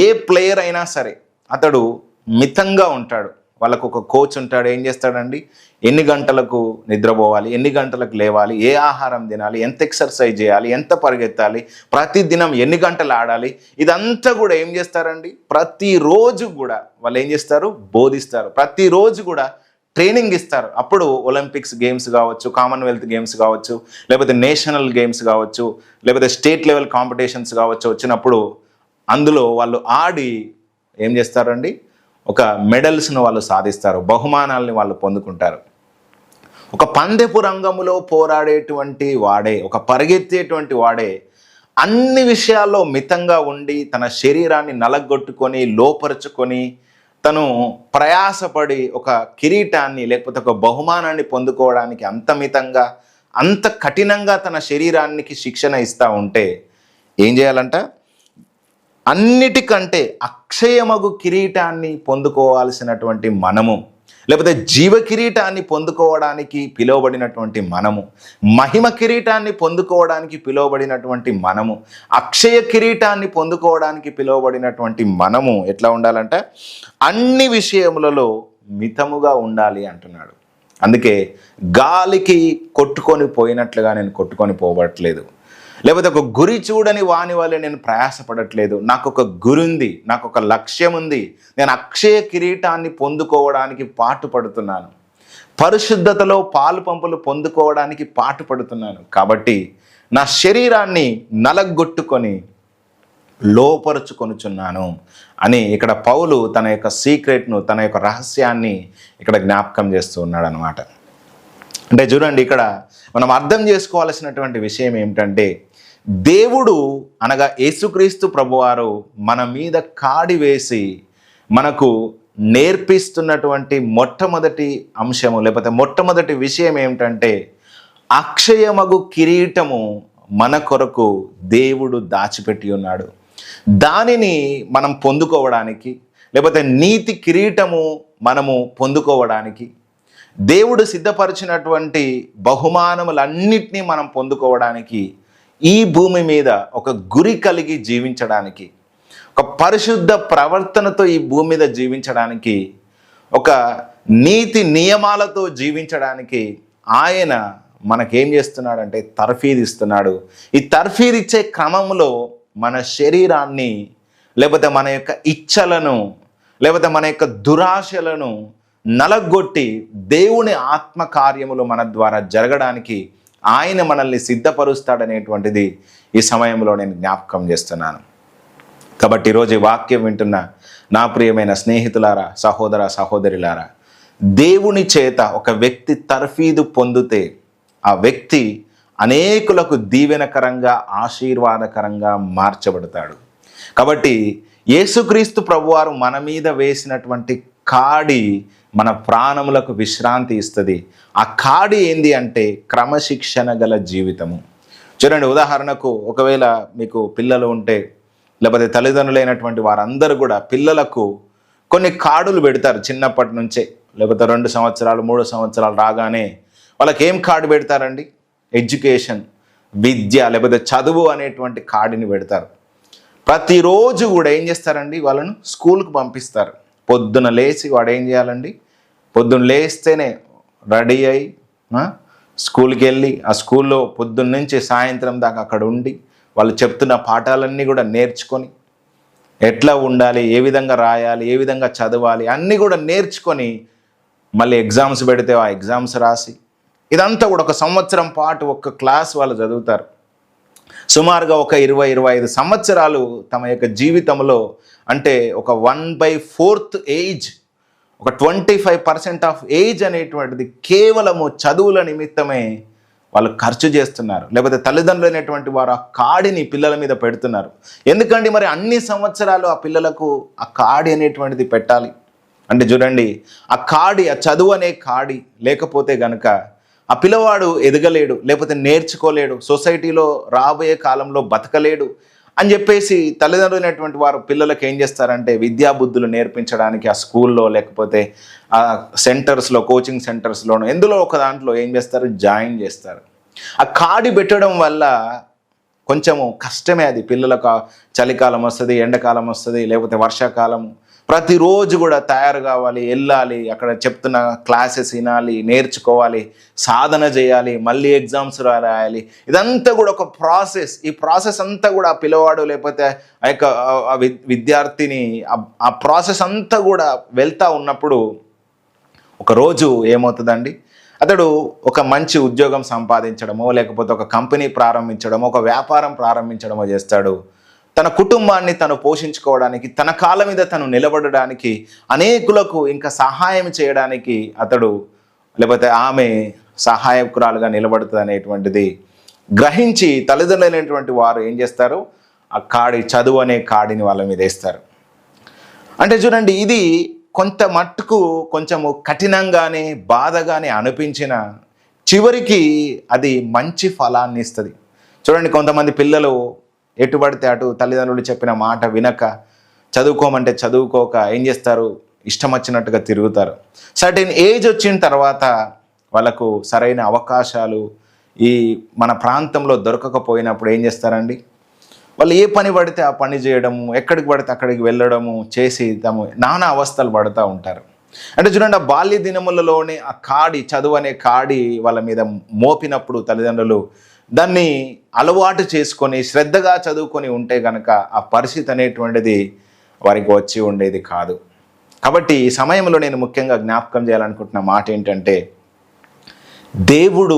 ఏ ప్లేయర్ అయినా సరే అతడు మితంగా ఉంటాడు. వాళ్ళకు ఒక కోచ్ ఉంటాడు. ఏం చేస్తాడండి? ఎన్ని గంటలకు నిద్రపోవాలి, ఎన్ని గంటలకు లేవాలి, ఏ ఆహారం తినాలి, ఎంత ఎక్సర్సైజ్ చేయాలి, ఎంత పరిగెత్తాలి, ప్రతిదినం ఎన్ని గంటలు ఆడాలి, ఇదంతా కూడా ఏం చేస్తారండి? ప్రతిరోజు కూడా వాళ్ళు ఏం చేస్తారు? బోధిస్తారు. ప్రతిరోజు కూడా ట్రైనింగ్ ఇస్తారు. అప్పుడు ఒలింపిక్స్ గేమ్స్ కావచ్చు, కామన్వెల్త్ గేమ్స్ కావచ్చు, లేకపోతే నేషనల్ గేమ్స్ కావచ్చు, లేకపోతే స్టేట్ లెవెల్ కాంపిటీషన్స్ కావచ్చు, వచ్చినప్పుడు అందులో వాళ్ళు ఆడి ఏం చేస్తారండి? ఒక మెడల్స్ను వాళ్ళు సాధిస్తారు, బహుమానాలని వాళ్ళు పొందుకుంటారు. ఒక పందెపు రంగములో పోరాడేటువంటి వాడే, ఒక పరిగెత్తేటువంటి వాడే అన్ని విషయాల్లో మితంగా ఉండి తన శరీరాన్ని నలగొట్టుకొని లోపరుచుకొని తను ప్రయాసపడి ఒక కిరీటాన్ని లేకపోతే ఒక బహుమానాన్ని పొందుకోవడానికి అంత మితంగా, అంత కఠినంగా తన శరీరానికి శిక్షణ ఇస్తూ ఉంటే ఏం చేయాలంట? అన్నిటికంటే అక్షయమగు కిరీటాన్ని పొందుకోవాల్సినటువంటి మనము, లేకపోతే జీవ కిరీటాన్ని పొందుకోవడానికి పిలువబడినటువంటి మనము, మహిమ కిరీటాన్ని పొందుకోవడానికి పిలువబడినటువంటి మనము, అక్షయ కిరీటాన్ని పొందుకోవడానికి పిలువబడినటువంటి మనము ఎట్లా ఉండాలంటే అన్ని విషయములలో మితముగా ఉండాలి అంటున్నాడు. అందుకే గాలికి కొట్టుకొని పోయినట్లుగా నేను కొట్టుకొని పోవట్లేదు, లేకపోతే ఒక గురి చూడని వాని వల్ల నేను ప్రయాసపడట్లేదు. నాకు ఒక గురి ఉంది, నాకు ఒక లక్ష్యం ఉంది. నేను అక్షయ కిరీటాన్ని పొందుకోవడానికి పాటుపడుతున్నాను, పరిశుద్ధతలో పాలు పంపులు పొందుకోవడానికి పాటుపడుతున్నాను. కాబట్టి నా శరీరాన్ని నలగొట్టుకొని లోపరుచుకొనుచున్నాను అని ఇక్కడ పౌలు తన యొక్క సీక్రెట్ను, తన యొక్క రహస్యాన్ని ఇక్కడ జ్ఞాపకం చేస్తూ ఉన్నాడు అనమాట. అంటే చూడండి, ఇక్కడ మనం అర్థం చేసుకోవాల్సినటువంటి విషయం ఏమిటంటే, దేవుడు అనగా యేసుక్రీస్తు ప్రభువారు మన మీద కాడి వేసి మనకు నేర్పిస్తున్నటువంటి మొట్టమొదటి అంశము, లేకపోతే మొట్టమొదటి విషయం ఏమిటంటే, అక్షయమగు కిరీటము మన కొరకు దేవుడు దాచిపెట్టి ఉన్నాడు. దానిని మనం పొందుకోవడానికి, లేకపోతే నీతి కిరీటము మనము పొందుకోవడానికి, దేవుడు సిద్ధపరిచినటువంటి బహుమానములన్నిటినీ మనం పొందుకోవడానికి ఈ భూమి మీద ఒక గురి కలిగి జీవించడానికి, ఒక పరిశుద్ధ ప్రవర్తనతో ఈ భూమి మీద జీవించడానికి, ఒక నీతి నియమాలతో జీవించడానికి ఆయన మనకేం చేస్తున్నాడంటే తర్ఫీదు ఇస్తున్నాడు. ఈ తర్ఫీదు ఇచ్చే క్రమంలో మన శరీరాన్ని, లేకపోతే మన యొక్క ఇచ్చలను, లేకపోతే మన యొక్క దురాశలను నలగొట్టి దేవుని ఆత్మకార్యములు మన ద్వారా జరగడానికి ఆయన మనల్ని సిద్ధపరుస్తాడనేటువంటిది ఈ సమయంలో నేను జ్ఞాపకం చేస్తున్నాను. కాబట్టి ఈరోజు ఈ వాక్యం వింటున్న నా ప్రియమైన స్నేహితులారా, సహోదర సహోదరులారా, దేవుని చేత ఒక వ్యక్తి తర్ఫీదు పొందితే ఆ వ్యక్తి అనేకులకు దీవెనకరంగా, ఆశీర్వాదకరంగా మార్చబడతాడు. కాబట్టి యేసుక్రీస్తు ప్రభువారు మన మీద వేసినటువంటి కాడి మన ప్రాణములకు విశ్రాంతి ఇస్తుంది. ఆ కాడి ఏంది అంటే క్రమశిక్షణ గల జీవితము. చూడండి, ఉదాహరణకు ఒకవేళ మీకు పిల్లలు ఉంటే, లేకపోతే తల్లిదండ్రులైనటువంటి వారందరూ కూడా పిల్లలకు కొన్ని కాడులు పెడతారు చిన్నప్పటి నుంచే. లేకపోతే 2 సంవత్సరాలు 3 సంవత్సరాలు రాగానే వాళ్ళకి ఏం కార్డు పెడతారండి? ఎడ్యుకేషన్, విద్య, లేకపోతే చదువు అనేటువంటి కార్డుని పెడతారు. ప్రతిరోజు కూడా ఏం చేస్తారండి? వాళ్ళను స్కూల్కి పంపిస్తారు. పొద్దున లేచి వాడు ఏం చేయాలండి? పొద్దున్న లేస్తేనే రెడీ అయ్యి స్కూల్కి వెళ్ళి ఆ స్కూల్లో పొద్దున్న నుంచి సాయంత్రం దాకా అక్కడ ఉండి వాళ్ళు చెప్తున్న పాఠాలన్నీ కూడా నేర్చుకొని, ఎట్లా ఉండాలి, ఏ విధంగా రాయాలి, ఏ విధంగా చదవాలి అన్నీ కూడా నేర్చుకొని మళ్ళీ ఎగ్జామ్స్ పెడితే ఆ ఎగ్జామ్స్ రాసి, ఇదంతా కూడా 1 సంవత్సరం పాటు ఒక్క క్లాస్ వాళ్ళు చదువుతారు. సుమారుగా ఒక 20-25 సంవత్సరాలు తమ యొక్క జీవితంలో, అంటే ఒక 1/4 ఏజ్, ఒక 25% ఆఫ్ ఏజ్ అనేటువంటిది కేవలము చదువుల నిమిత్తమే వాళ్ళు ఖర్చు చేస్తున్నారు. లేకపోతే తల్లిదండ్రులు అనేటువంటి వారు ఆ కాడిని పిల్లల మీద పెడుతున్నారు. ఎందుకండి మరి అన్ని సంవత్సరాలు ఆ పిల్లలకు ఆ కాడి అనేటువంటిది పెట్టాలి అంటే? చూడండి, ఆ కాడి, ఆ చదువు అనే కాడి లేకపోతే గనుక ఆ పిల్లవాడు ఎదగలేడు, లేకపోతే నేర్చుకోలేడు, సొసైటీలో రాబోయే కాలంలో బతకలేడు అని చెప్పేసి తల్లిదండ్రులైనటువంటి వారు పిల్లలకు ఏం చేస్తారంటే విద్యాబుద్ధులు నేర్పించడానికి ఆ స్కూల్లో, లేకపోతే ఆ సెంటర్స్లో, కోచింగ్ సెంటర్స్లోనూ ఎందులో ఒక దాంట్లో ఏం చేస్తారు? జాయిన్ చేస్తారు. ఆ కాడి పెట్టడం వల్ల కొంచెము కష్టమే అది. పిల్లలకు చలికాలం వస్తుంది, ఎండాకాలం వస్తుంది, లేకపోతే వర్షాకాలం, ప్రతిరోజు కూడా తయారు కావాలి, వెళ్ళాలి, అక్కడ చెప్తున్న క్లాసెస్ వినాలి, నేర్చుకోవాలి, సాధన చేయాలి, మళ్ళీ ఎగ్జామ్స్ రాయాలి. ఇదంతా కూడా ఒక ప్రాసెస్. ఈ ప్రాసెస్ అంతా కూడా ఆ పిల్లవాడు, లేకపోతే ఆ యొక్క విద్యార్థిని ఆ ప్రాసెస్ అంతా కూడా వెళ్తూ ఉన్నప్పుడు ఒకరోజు ఏమవుతుందండి? అతడు ఒక మంచి ఉద్యోగం సంపాదించడమో, లేకపోతే ఒక కంపెనీ ప్రారంభించడమో, ఒక వ్యాపారం ప్రారంభించడమో చేస్తాడు. తన కుటుంబాన్ని తను పోషించుకోవడానికి, తన కాళ్ళ మీద తను నిలబడడానికి, అనేకులకు ఇంకా సహాయం చేయడానికి అతడు, లేకపోతే ఆమె సహాయకురాలుగా నిలబడుతుంది అనేటువంటిది గ్రహించి తల్లిదండ్రులైనటువంటి వారు ఏం చేస్తారు? ఆ కాడి, చదువు అనే కాడిని వాళ్ళ మీద వేస్తారు. అంటే చూడండి, ఇది కొంత మట్టుకు కొంచెము కఠినంగానే, బాధగానే అనిపించిన చివరికి అది మంచి ఫలాన్ని ఇస్తుంది. చూడండి, కొంతమంది పిల్లలు ఎటు పడితే అటు తల్లిదండ్రులు చెప్పిన మాట వినక, చదువుకోమంటే చదువుకోక ఏం చేస్తారు? ఇష్టం వచ్చినట్టుగా తిరుగుతారు. సర్టెన్ ఏజ్ వచ్చిన తర్వాత వాళ్ళకు సరైన అవకాశాలు ఈ మన ప్రాంతంలో దొరకకపోయినప్పుడు ఏం చేస్తారండి? వాళ్ళు ఏ పని పడితే ఆ పని చేయడము, ఎక్కడికి పడితే అక్కడికి వెళ్ళడము చేసి తాము నానా అవస్థలు పడుతూ ఉంటారు. అంటే చూడండి, ఆ బాల్య దినములలోనే ఆ కాడి, చదువు అనే కాడి వాళ్ళ మీద మోపినప్పుడు తల్లిదండ్రులు దాన్ని అలవాటు చేసుకొని శ్రద్ధగా చదువుకొని ఉంటే కనుక ఆ పరిస్థితి అనేటువంటిది వారికి వచ్చి ఉండేది కాదు. కాబట్టి ఈ సమయంలో నేను ముఖ్యంగా జ్ఞాపకం చేయాలనుకుంటున్న మాట ఏంటంటే, దేవుడు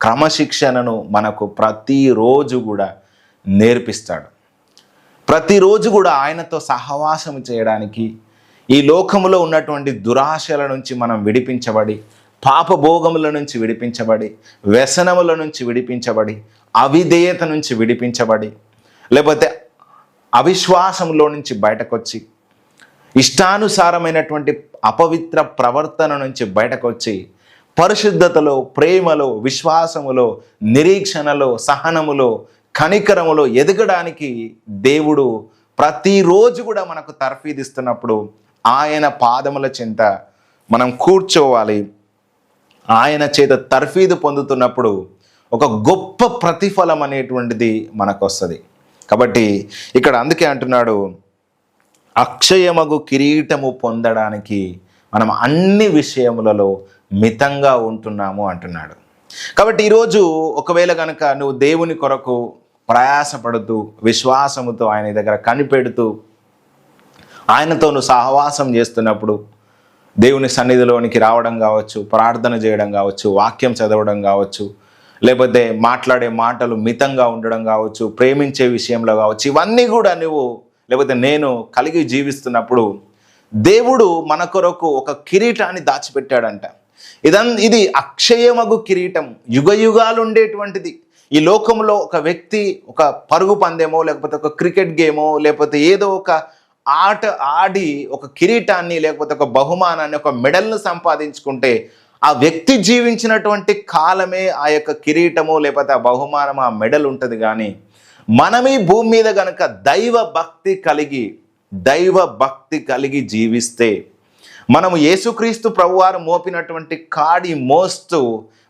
క్రమశిక్షణను మనకు ప్రతిరోజు కూడా నేర్పిస్తాడు. ప్రతిరోజు కూడా ఆయనతో సహవాసం చేయడానికి, ఈ లోకములో ఉన్నటువంటి దురాశల నుంచి మనం విడిపించబడి, పాపభోగముల నుంచి విడిపించబడి, వ్యసనముల నుంచి విడిపించబడి, అవిధేయత నుంచి విడిపించబడి, లేకపోతే అవిశ్వాసంలో నుంచి బయటకొచ్చి, ఇష్టానుసారమైనటువంటి అపవిత్ర ప్రవర్తన నుంచి బయటకొచ్చి, పరిశుద్ధతలో, ప్రేమలో, విశ్వాసములో, నిరీక్షణలో, సహనములో, కనికరములో ఎదగడానికి దేవుడు ప్రతిరోజు కూడా మనకు తర్ఫీదిస్తున్నప్పుడు ఆయన పాదముల చెంత మనం కూర్చోవాలి. ఆయన చేత తర్ఫీదు పొందుతున్నప్పుడు ఒక గొప్ప ప్రతిఫలం అనేటువంటిది మనకు వస్తుంది. కాబట్టి ఇక్కడ అందుకే అంటున్నాడు, అక్షయమగు కిరీటము పొందడానికి మనం అన్ని విషయములలో మితంగా ఉంటున్నాము అంటున్నాడు. కాబట్టి ఈరోజు ఒకవేళ కనుక నువ్వు దేవుని కొరకు ప్రయాసపడుతూ విశ్వాసముతో ఆయన దగ్గర కనిపెడుతూ ఆయనతో నువ్వు సహవాసం చేస్తున్నప్పుడు దేవుని సన్నిధిలోనికి రావడం కావచ్చు, ప్రార్థన చేయడం కావచ్చు, వాక్యం చదవడం కావచ్చు, లేకపోతే మాట్లాడే మాటలు మితంగా ఉండడం కావచ్చు, ప్రేమించే విషయంలో కావచ్చు, ఇవన్నీ కూడా నువ్వు లేకపోతే నేను కలిగి జీవిస్తున్నప్పుడు దేవుడు మన కొరకు ఒక కిరీటాన్ని దాచిపెట్టాడంట. ఇది అక్షయమగు కిరీటం, యుగ యుగాలు ఉండేటువంటిది. ఈ లోకంలో ఒక వ్యక్తి ఒక పరుగు పందెమో లేకపోతే ఒక క్రికెట్ గేమో లేకపోతే ఏదో ఒక ఆట ఆడి ఒక కిరీటాన్ని లేకపోతే ఒక బహుమానాన్ని ఒక మెడల్ను సంపాదించుకుంటే ఆ వ్యక్తి జీవించినటువంటి కాలమే ఆ యొక్క కిరీటము లేకపోతే ఆ బహుమానం ఆ మెడల్ ఉంటుంది. కానీ మనం ఈ భూమి మీద గనక దైవ భక్తి కలిగి జీవిస్తే, మనము యేసుక్రీస్తు ప్రభువారు మోపినటువంటి కాడి మోస్తూ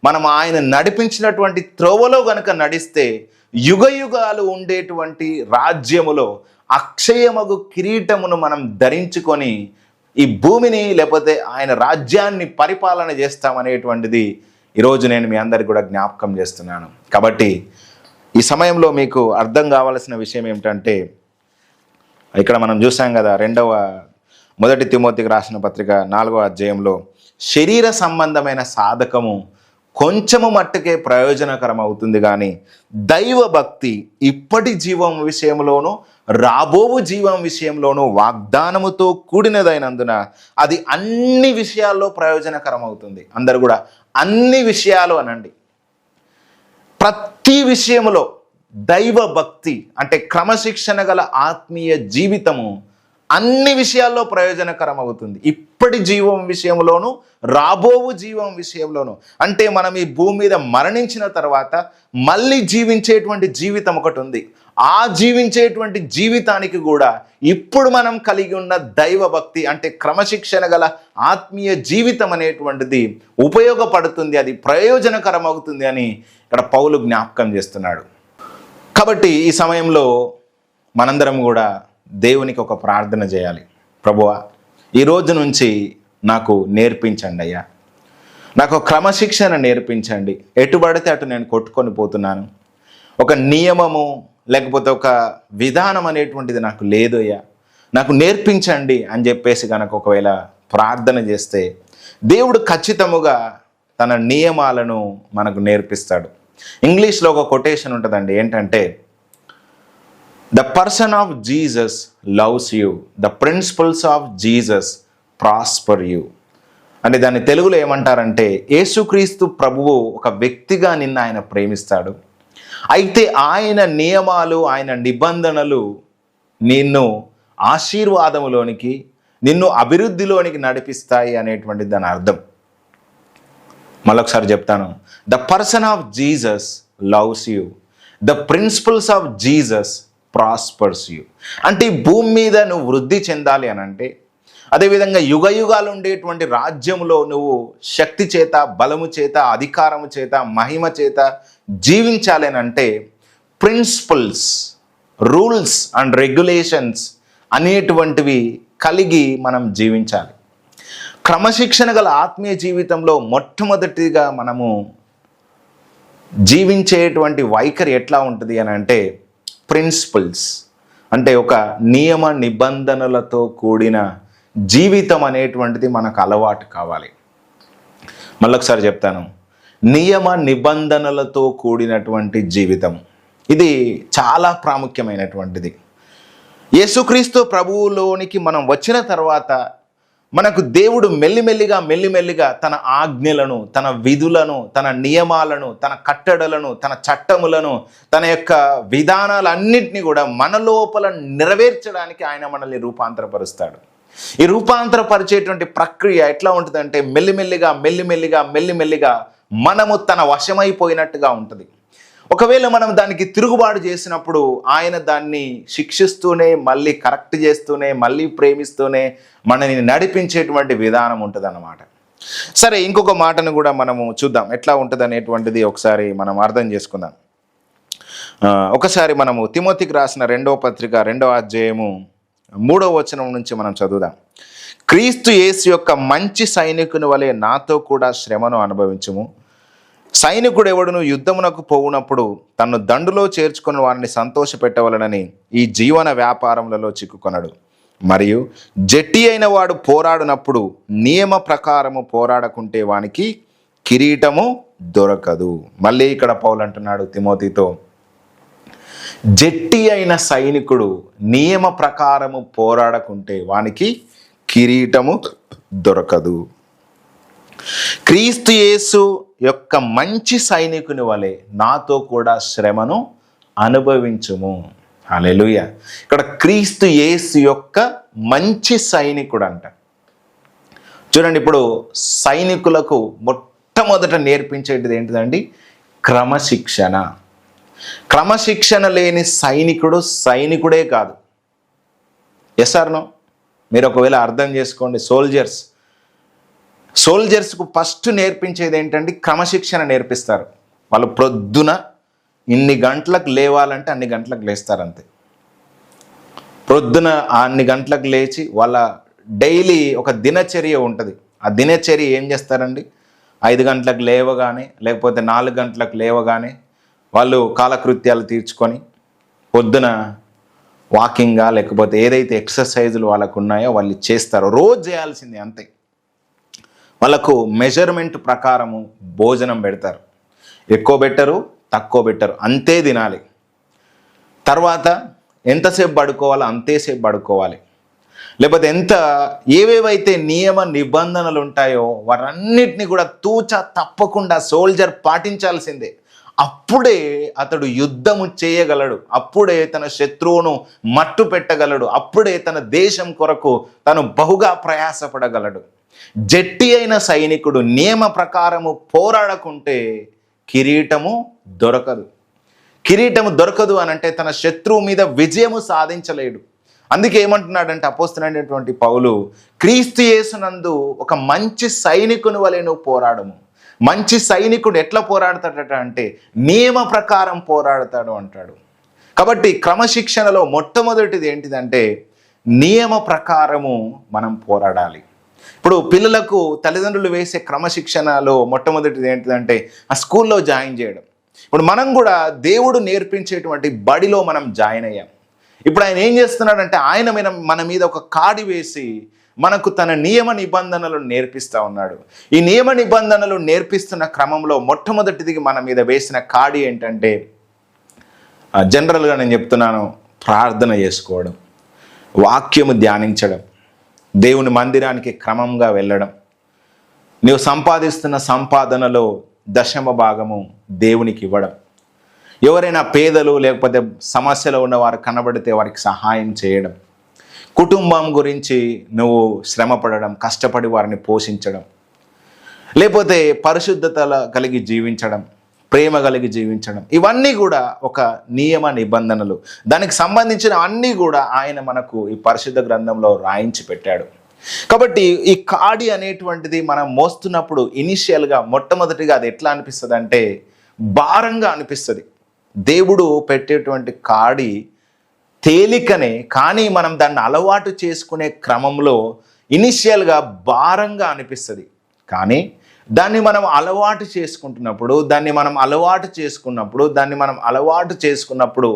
మనం ఆయన నడిపించినటువంటి త్రోవలో గనక నడిస్తే యుగ యుగాలు ఉండేటువంటి రాజ్యములో అక్షయమగు కిరీటమును మనం ధరించుకొని ఈ భూమిని లేకపోతే ఆయన రాజ్యాన్ని పరిపాలన చేస్తామనేటువంటిది ఈరోజు నేను మీ అందరికి కూడా జ్ఞాపకం చేస్తున్నాను. కాబట్టి ఈ సమయంలో మీకు అర్థం కావాల్సిన విషయం ఏమిటంటే, ఇక్కడ మనం చూసాం కదా, మొదటి తిమోతికి రాసిన పత్రిక 4వ అధ్యాయంలో శరీర సంబంధమైన సాధకము కొంచెము మట్టుకే ప్రయోజనకరం అవుతుంది, కానీ దైవ భక్తి ఇప్పటి జీవం విషయంలోనూ రాబోవు జీవం విషయంలోనూ వాగ్దానముతో కూడినదైనందున అది అన్ని విషయాల్లో ప్రయోజనకరం అవుతుంది. అందరు కూడా అన్ని విషయాలు అనండి. ప్రతి విషయంలో దైవ భక్తి అంటే క్రమశిక్షణ గల ఆత్మీయ జీవితము అన్ని విషయాల్లో ప్రయోజనకరం అవుతుంది. ఇప్పటి జీవం విషయంలోనూ రాబోవు జీవం విషయంలోనూ. అంటే మనం ఈ భూమి మీద మరణించిన తర్వాత మళ్ళీ జీవించేటువంటి జీవితం ఒకటి ఉంది. ఆ జీవించేటువంటి జీవితానికి కూడా ఇప్పుడు మనం కలిగి ఉన్న దైవ భక్తి అంటే క్రమశిక్షణ గల ఆత్మీయ జీవితం అనేటువంటిది ఉపయోగపడుతుంది, అది ప్రయోజనకరం అవుతుంది అని ఇక్కడ పౌలు జ్ఞాపకం చేస్తున్నాడు. కాబట్టి ఈ సమయంలో మనందరం కూడా దేవునికి ఒక ప్రార్థన చేయాలి. ప్రభువా, ఈ రోజు నుంచి నాకు నేర్పించండి అయ్యా, నాకు క్రమశిక్షణ నేర్పించండి. ఎటు పడితే అటు నేను కొట్టుకొని పోతున్నాను, ఒక నియమము లేకపోతే ఒక విధానం అనేటువంటిది నాకు లేదు అయ్యా, నాకు నేర్పించండి అని చెప్పేసి కనుక ఒకవేళ ప్రార్థన చేస్తే దేవుడు ఖచ్చితముగా తన నియమాలను మనకు నేర్పిస్తాడు. ఇంగ్లీష్లో ఒక కొటేషన్ ఉంటుందండి, ఏంటంటే the person of Jesus loves you, the principles of Jesus prosper you. అంటే దాన్ని తెలుగులో ఏమంటారంటే, యేసుక్రీస్తు ప్రభువు ఒక వ్యక్తిగా నిన్ను ఆయన ప్రేమిస్తాడు, అయితే ఆయన నియమాలు ఆయన నిబంధనలు నిన్ను ఆశీర్వాదములోనికి నిన్ను అభివృద్ధిలోనికి నడిపిస్తాయి అనేటువంటి దాని అర్థం. మళ్ళొకసారి చెప్తాను, the person of Jesus loves you, the principles of Jesus prospers you. అంటే ఈ భూమి మీద నువ్వు వృద్ధి చెందాలి అని అంటే, అదేవిధంగా యుగ యుగాలు ఉండేటువంటి రాజ్యంలో నువ్వు శక్తి చేత బలము చేత అధికారము చేత మహిమ చేత జీవించాలి అని అంటే ప్రిన్సిపల్స్, రూల్స్ అండ్ రెగ్యులేషన్స్ అనేటువంటివి కలిగి మనం జీవించాలి. క్రమశిక్షణ గల ఆత్మీయ జీవితంలో మొట్టమొదటిగా మనము జీవించేటువంటి వైఖరి ఎట్లా ఉంటుంది అని అంటే ప్రిన్సిపల్స్, అంటే ఒక నియమ నిబంధనలతో కూడిన జీవితం అనేటువంటిది మనకు అలవాటు కావాలి. మళ్ళొకసారి చెప్తాను, నియమ నిబంధనలతో కూడినటువంటి జీవితం ఇది చాలా ప్రాముఖ్యమైనటువంటిది. యేసుక్రీస్తు ప్రభువులోనికి మనం వచ్చిన తర్వాత మనకు దేవుడు మెల్లిమెల్లిగా తన ఆజ్ఞలను, తన విధులను, తన నియమాలను, తన కట్టడలను, తన చట్టములను, తన యొక్క విధానాలన్నింటినీ కూడా మన లోపల నెరవేర్చడానికి ఆయన మనల్ని రూపాంతరపరుస్తాడు. ఈ రూపాంతరపరిచేటువంటి ప్రక్రియ ఎట్లా ఉంటుందంటే మెల్లిమెల్లిగా మనము తన వశమైపోయినట్టుగా ఉంటుంది. ఒకవేళ మనం దానికి తిరుగుబాటు చేసినప్పుడు ఆయన దాన్ని శిక్షిస్తూనే మళ్ళీ కరెక్ట్ చేస్తూనే మళ్ళీ ప్రేమిస్తూనే మనని నడిపించేటువంటి విధానం ఉంటుంది అన్నమాట. సరే, ఇంకొక మాటను కూడా మనము చూద్దాం, ఎట్లా ఉంటుంది అనేటువంటిది ఒకసారి మనం అర్థం చేసుకుందాం. ఒకసారి మనము తిమోతికి రాసిన 2వ పత్రిక 2వ అధ్యాయము 3వ వచనం నుంచి మనం చదువుదాం. క్రీస్తు యేసు యొక్క మంచి సైనికుని వలె నాతో కూడా శ్రమను అనుభవించుము. సైనికుడు ఎవడును యుద్ధమునకు పోవునప్పుడు తన్ను దండులో చేర్చుకుని వారిని సంతోష పెట్టవలనని ఈ జీవన వ్యాపారములలో చిక్కుకొనడు. మరియు జట్టి అయిన వాడు పోరాడినప్పుడు నియమ ప్రకారము పోరాడకుంటే వానికి కిరీటము దొరకదు. మళ్ళీ ఇక్కడ పౌలు అంటున్నాడు తిమోతితో, జట్టి అయిన సైనికుడు నియమ ప్రకారము పోరాడకుంటే వానికి కిరీటము దొరకదు. క్రీస్తు యేసు యొక్క మంచి సైనికుని వలె నాతో కూడా శ్రమను అనుభవించుము. హల్లెలూయా. ఇక్కడ క్రీస్తు యేసు యొక్క మంచి సైనికుడు అంట. చూడండి, ఇప్పుడు సైనికులకు మొట్టమొదట నేర్పించేటిది ఏంటిదండి? క్రమశిక్షణ. క్రమశిక్షణ లేని సైనికుడు సైనికుడే కాదు. Yes or no? మీరు ఒకవేళ అర్థం చేసుకోండి. సోల్జర్స్కు ఫస్ట్ నేర్పించేది ఏంటంటే క్రమశిక్షణ నేర్పిస్తారు. వాళ్ళు ప్రొద్దున ఇన్ని గంటలకు లేవాలంటే అన్ని గంటలకు లేస్తారు అంతే. ప్రొద్దున అన్ని గంటలకు లేచి వాళ్ళ డైలీ ఒక దినచర్య ఉంటుంది. ఆ దినచర్య ఏం చేస్తారండి? 5 గంటలకు లేవగానే లేకపోతే 4 గంటలకు లేవగానే వాళ్ళు కాలకృత్యాలు తీర్చుకొని పొద్దున వాకింగ్గా లేకపోతే ఏదైతే ఎక్సర్సైజులు వాళ్ళకు ఉన్నాయో వాళ్ళు చేస్తారో రోజు చేయాల్సిందే అంతే. వాళ్ళకు మెజర్మెంట్ ప్రకారము భోజనం పెడతారు. ఎక్కువ పెట్టరు, తక్కువ పెట్టరు, అంతే తినాలి. తర్వాత ఎంతసేపు పడుకోవాలో అంతేసేపు పడుకోవాలి. లేకపోతే ఏవేవైతే నియమ నిబంధనలు ఉంటాయో వాటన్నిటిని కూడా తూచా తప్పకుండా సోల్జర్ పాటించాల్సిందే. అప్పుడే అతడు యుద్ధము చేయగలడు, అప్పుడే తన శత్రువును మట్టు పెట్టగలడు, అప్పుడే తన దేశం కొరకు తను బహుగా ప్రయాసపడగలడు. జట్టి అయిన సైనికుడు నియమ ప్రకారము పోరాడకుంటే కిరీటము దొరకదు. కిరీటము దొరకదు అని అంటే తన శత్రువు మీద విజయము సాధించలేడు. అందుకే ఏమంటున్నాడంటే అపోస్తలుడైనటువంటి పౌలు, క్రీస్తు యేసునందు ఒక మంచి సైనికుని వలె నువ్వు పోరాడము. మంచి సైనికుడు ఎట్లా పోరాడతాడట అంటే నియమ ప్రకారం పోరాడతాడు అంటాడు. కాబట్టి క్రమశిక్షణలో మొట్టమొదటిది ఏంటిదంటే నియమ ప్రకారము మనం పోరాడాలి. ఇప్పుడు పిల్లలకు తల్లిదండ్రులు వేసే క్రమశిక్షణలో మొట్టమొదటిది ఏంటిదంటే ఆ స్కూల్లో జాయిన్ చేయడం. ఇప్పుడు మనం కూడా దేవుడు నేర్పించేటువంటి బడిలో మనం జాయిన్ అయ్యాం. ఇప్పుడు ఆయన ఏం చేస్తున్నాడంటే ఆయన మన మీద ఒక కాడి వేసి మనకు తన నియమ నిబంధనలు నేర్పిస్తూ ఉన్నాడు. ఈ నియమ నిబంధనలు నేర్పిస్తున్న క్రమంలో మొట్టమొదటిది మన మీద వేసిన కాడి ఏంటంటే జనరల్గా నేను చెప్తున్నాను, ప్రార్థన చేసుకోవడం, వాక్యము ధ్యానించడం, దేవుని మందిరానికి క్రమంగా వెళ్ళడం, నీవు సంపాదిస్తున్న సంపాదనలో 10వ భాగము దేవునికి ఇవ్వడం, ఎవరైనా పేదలు లేకపోతే సమస్యలో ఉన్నవారు కనబడితే వారికి సహాయం చేయడం, కుటుంబం గురించి నువ్వు శ్రమపడడం, కష్టపడి వారిని పోషించడం, లేకపోతే పరిశుద్ధత కలిగి జీవించడం, ప్రేమ కలిగి జీవించడం, ఇవన్నీ కూడా ఒక నియమ నిబంధనలు. దానికి సంబంధించిన అన్నీ కూడా ఆయన మనకు ఈ పరిశుద్ధ గ్రంథంలో రాయించి పెట్టాడు. కాబట్టి ఈ కాడి అనేటువంటిది మనం మోస్తున్నప్పుడు ఇనిషియల్గా మొట్టమొదటిగా అది ఎట్లా అనిపిస్తుంది అంటే భారంగా అనిపిస్తుంది. దేవుడు పెట్టేటువంటి కాడి తేలికనే, కానీ మనం దాన్ని అలవాటు చేసుకునే క్రమంలో ఇనిషియల్గా భారంగా అనిపిస్తుంది. కానీ దాన్ని మనం అలవాటు చేసుకున్నప్పుడు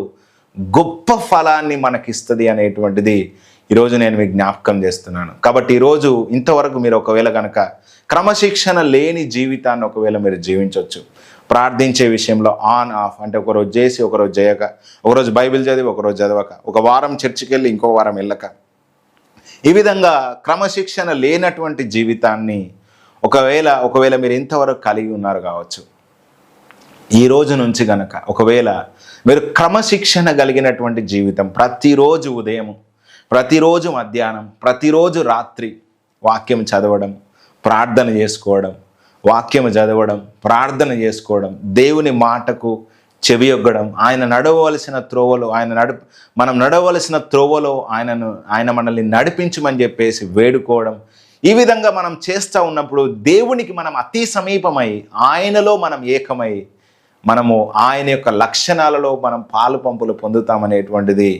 గొప్ప ఫలాన్ని మనకిస్తుంది అనేటువంటిది ఈరోజు నేను మీకు జ్ఞాపకం చేస్తున్నాను. కాబట్టి ఈరోజు ఇంతవరకు మీరు ఒకవేళ కనుక క్రమశిక్షణ లేని జీవితాన్ని ఒకవేళ మీరు జీవించవచ్చు. ప్రార్థించే విషయంలో ఆన్ ఆఫ్ అంటే ఒకరోజు చేసి ఒకరోజు చేయక, ఒకరోజు బైబిల్ చదివి ఒకరోజు చదవక, ఒక వారం చర్చికి వెళ్ళి ఇంకో వారం వెళ్ళక, ఈ విధంగా క్రమశిక్షణ లేనటువంటి జీవితాన్ని ఒకవేళ మీరు ఇంతవరకు కలిగి ఉన్నారు కావచ్చు. ఈ రోజు నుంచి గనక ఒకవేళ మీరు క్రమశిక్షణ కలిగినటువంటి జీవితం, ప్రతిరోజు ఉదయం, ప్రతిరోజు మధ్యాహ్నం, ప్రతిరోజు రాత్రి వాక్యం చదవడం, ప్రార్థన చేసుకోవడం, వాక్యం చదవడం, ప్రార్థన చేసుకోవడం, దేవుని మాటకు చెవియొగ్గడం, ఆయన నడవవలసిన త్రోవలో మనం నడవలసిన త్రోవలో ఆయన మనల్ని నడిపించమని చెప్పేసి వేడుకోవడం, ఈ విధంగా మనం చేస్తూ ఉన్నప్పుడు దేవునికి మనం అతి సమీపమై ఆయనలో మనం ఏకమై మనము ఆయన యొక్క లక్షణాలలో మనం పాలు పంపులు పొందుతామనేటువంటిది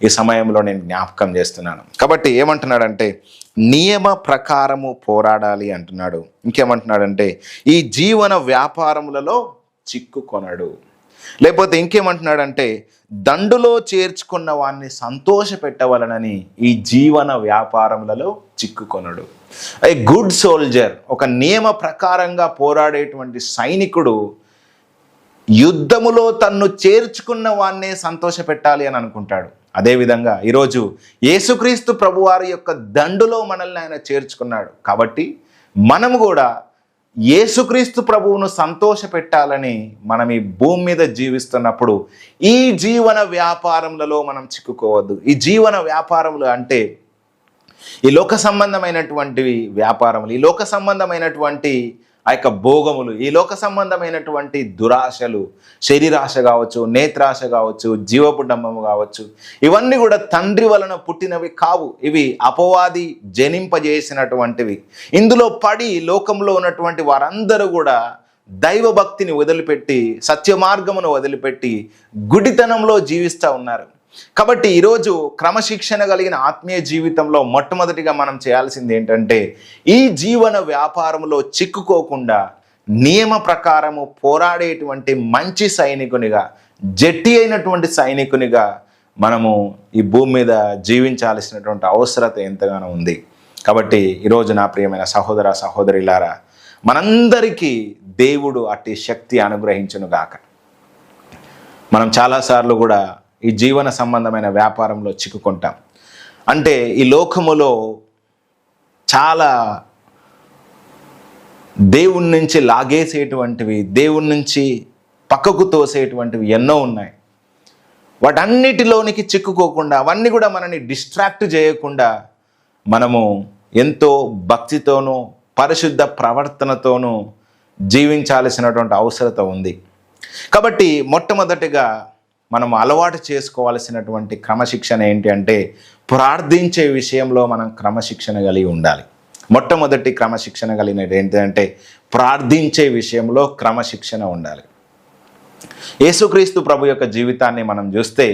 ఈ సమయంలో నేను జ్ఞాపకం చేస్తున్నాను. కాబట్టి ఏమంటున్నాడంటే నియమ ప్రకారము పోరాడాలి అంటున్నాడు. ఇంకేమంటున్నాడంటే ఈ జీవన వ్యాపారములలో చిక్కుకొనడు. లేకపోతే ఇంకేమంటున్నాడంటే దండులో చేర్చుకున్న వాడిని సంతోష పెట్టవలనని ఈ జీవన వ్యాపారములలో చిక్కుకొనడు. ఏ గుడ్ సోల్జర్, ఒక నియమ ప్రకారంగా పోరాడేటువంటి సైనికుడు యుద్ధములో తన్ను చేర్చుకున్న వాన్నే సంతోష పెట్టాలి అని అనుకుంటాడు. అదేవిధంగా ఈరోజు యేసుక్రీస్తు ప్రభువారి యొక్క దండులో మనల్ని ఆయన చేర్చుకున్నాడు. కాబట్టి మనము కూడా యేసుక్రీస్తు ప్రభువును సంతోష పెట్టాలని మనం ఈ భూమి మీద జీవిస్తున్నప్పుడు ఈ జీవన వ్యాపారములలో మనం చిక్కుకోవద్దు. ఈ జీవన వ్యాపారములు అంటే ఈ లోక సంబంధమైనటువంటివి వ్యాపారములు, ఈ లోక సంబంధమైనటువంటి ఆ యొక్క భోగములు, ఈ లోక సంబంధమైనటువంటి దురాశలు, శరీరాశ కావచ్చు, నేత్రాశ కావచ్చు, జీవపుడంబము కావచ్చు, ఇవన్నీ కూడా తండ్రి వలన పుట్టినవి కావు. ఇవి అపవాది జనింపజేసినటువంటివి. ఇందులో పడి లోకంలో ఉన్నటువంటి వారందరూ కూడా దైవభక్తిని వదిలిపెట్టి, సత్య మార్గమును వదిలిపెట్టి గుడితనంలో జీవిస్తూ ఉన్నారు. కాబట్టి ఈరోజు క్రమశిక్షణ కలిగిన ఆత్మీయ జీవితంలో మొట్టమొదటిగా మనం చేయాల్సింది ఏంటంటే ఈ జీవన వ్యాపారంలో చిక్కుకోకుండా నియమ ప్రకారము పోరాడేటువంటి మంచి సైనికునిగా, జట్టి అయినటువంటి సైనికునిగా మనము ఈ భూమి మీద జీవించాల్సినటువంటి అవసరత ఎంతగానో ఉంది. కాబట్టి ఈరోజు నా ప్రియమైన సహోదర సహోదరులారా, మనందరికీ దేవుడు అట్టి శక్తి అనుగ్రహించునుగాక. మనం చాలాసార్లు కూడా ఈ జీవన సంబంధమైన వ్యాపారంలో చిక్కుకుంటాం. అంటే ఈ లోకములో చాలా దేవుని నుంచి లాగేసేటువంటివి, దేవుని నుంచి పక్కకు తోసేటువంటివి ఎన్నో ఉన్నాయి. వాటన్నిటిలోనికి చిక్కుకోకుండా, అవన్నీ కూడా మనని డిస్ట్రాక్ట్ చేయకుండా మనము ఎంతో భక్తితోనూ పరిశుద్ధ ప్రవర్తనతోనూ జీవించాల్సినటువంటి అవసరత ఉంది. కాబట్టి మొట్టమొదటిగా మనం అలవాటు చేసుకోవాల్సినటువంటి క్రమశిక్షణ ఏంటి అంటే ప్రార్థించే విషయంలో మనం క్రమశిక్షణ కలిగి ఉండాలి. మొట్టమొదటి క్రమశిక్షణ కలిగినది ఏంటంటే ప్రార్థించే విషయంలో క్రమశిక్షణ ఉండాలి. యేసుక్రీస్తు ప్రభు యొక్క జీవితాన్ని మనం చూస్తే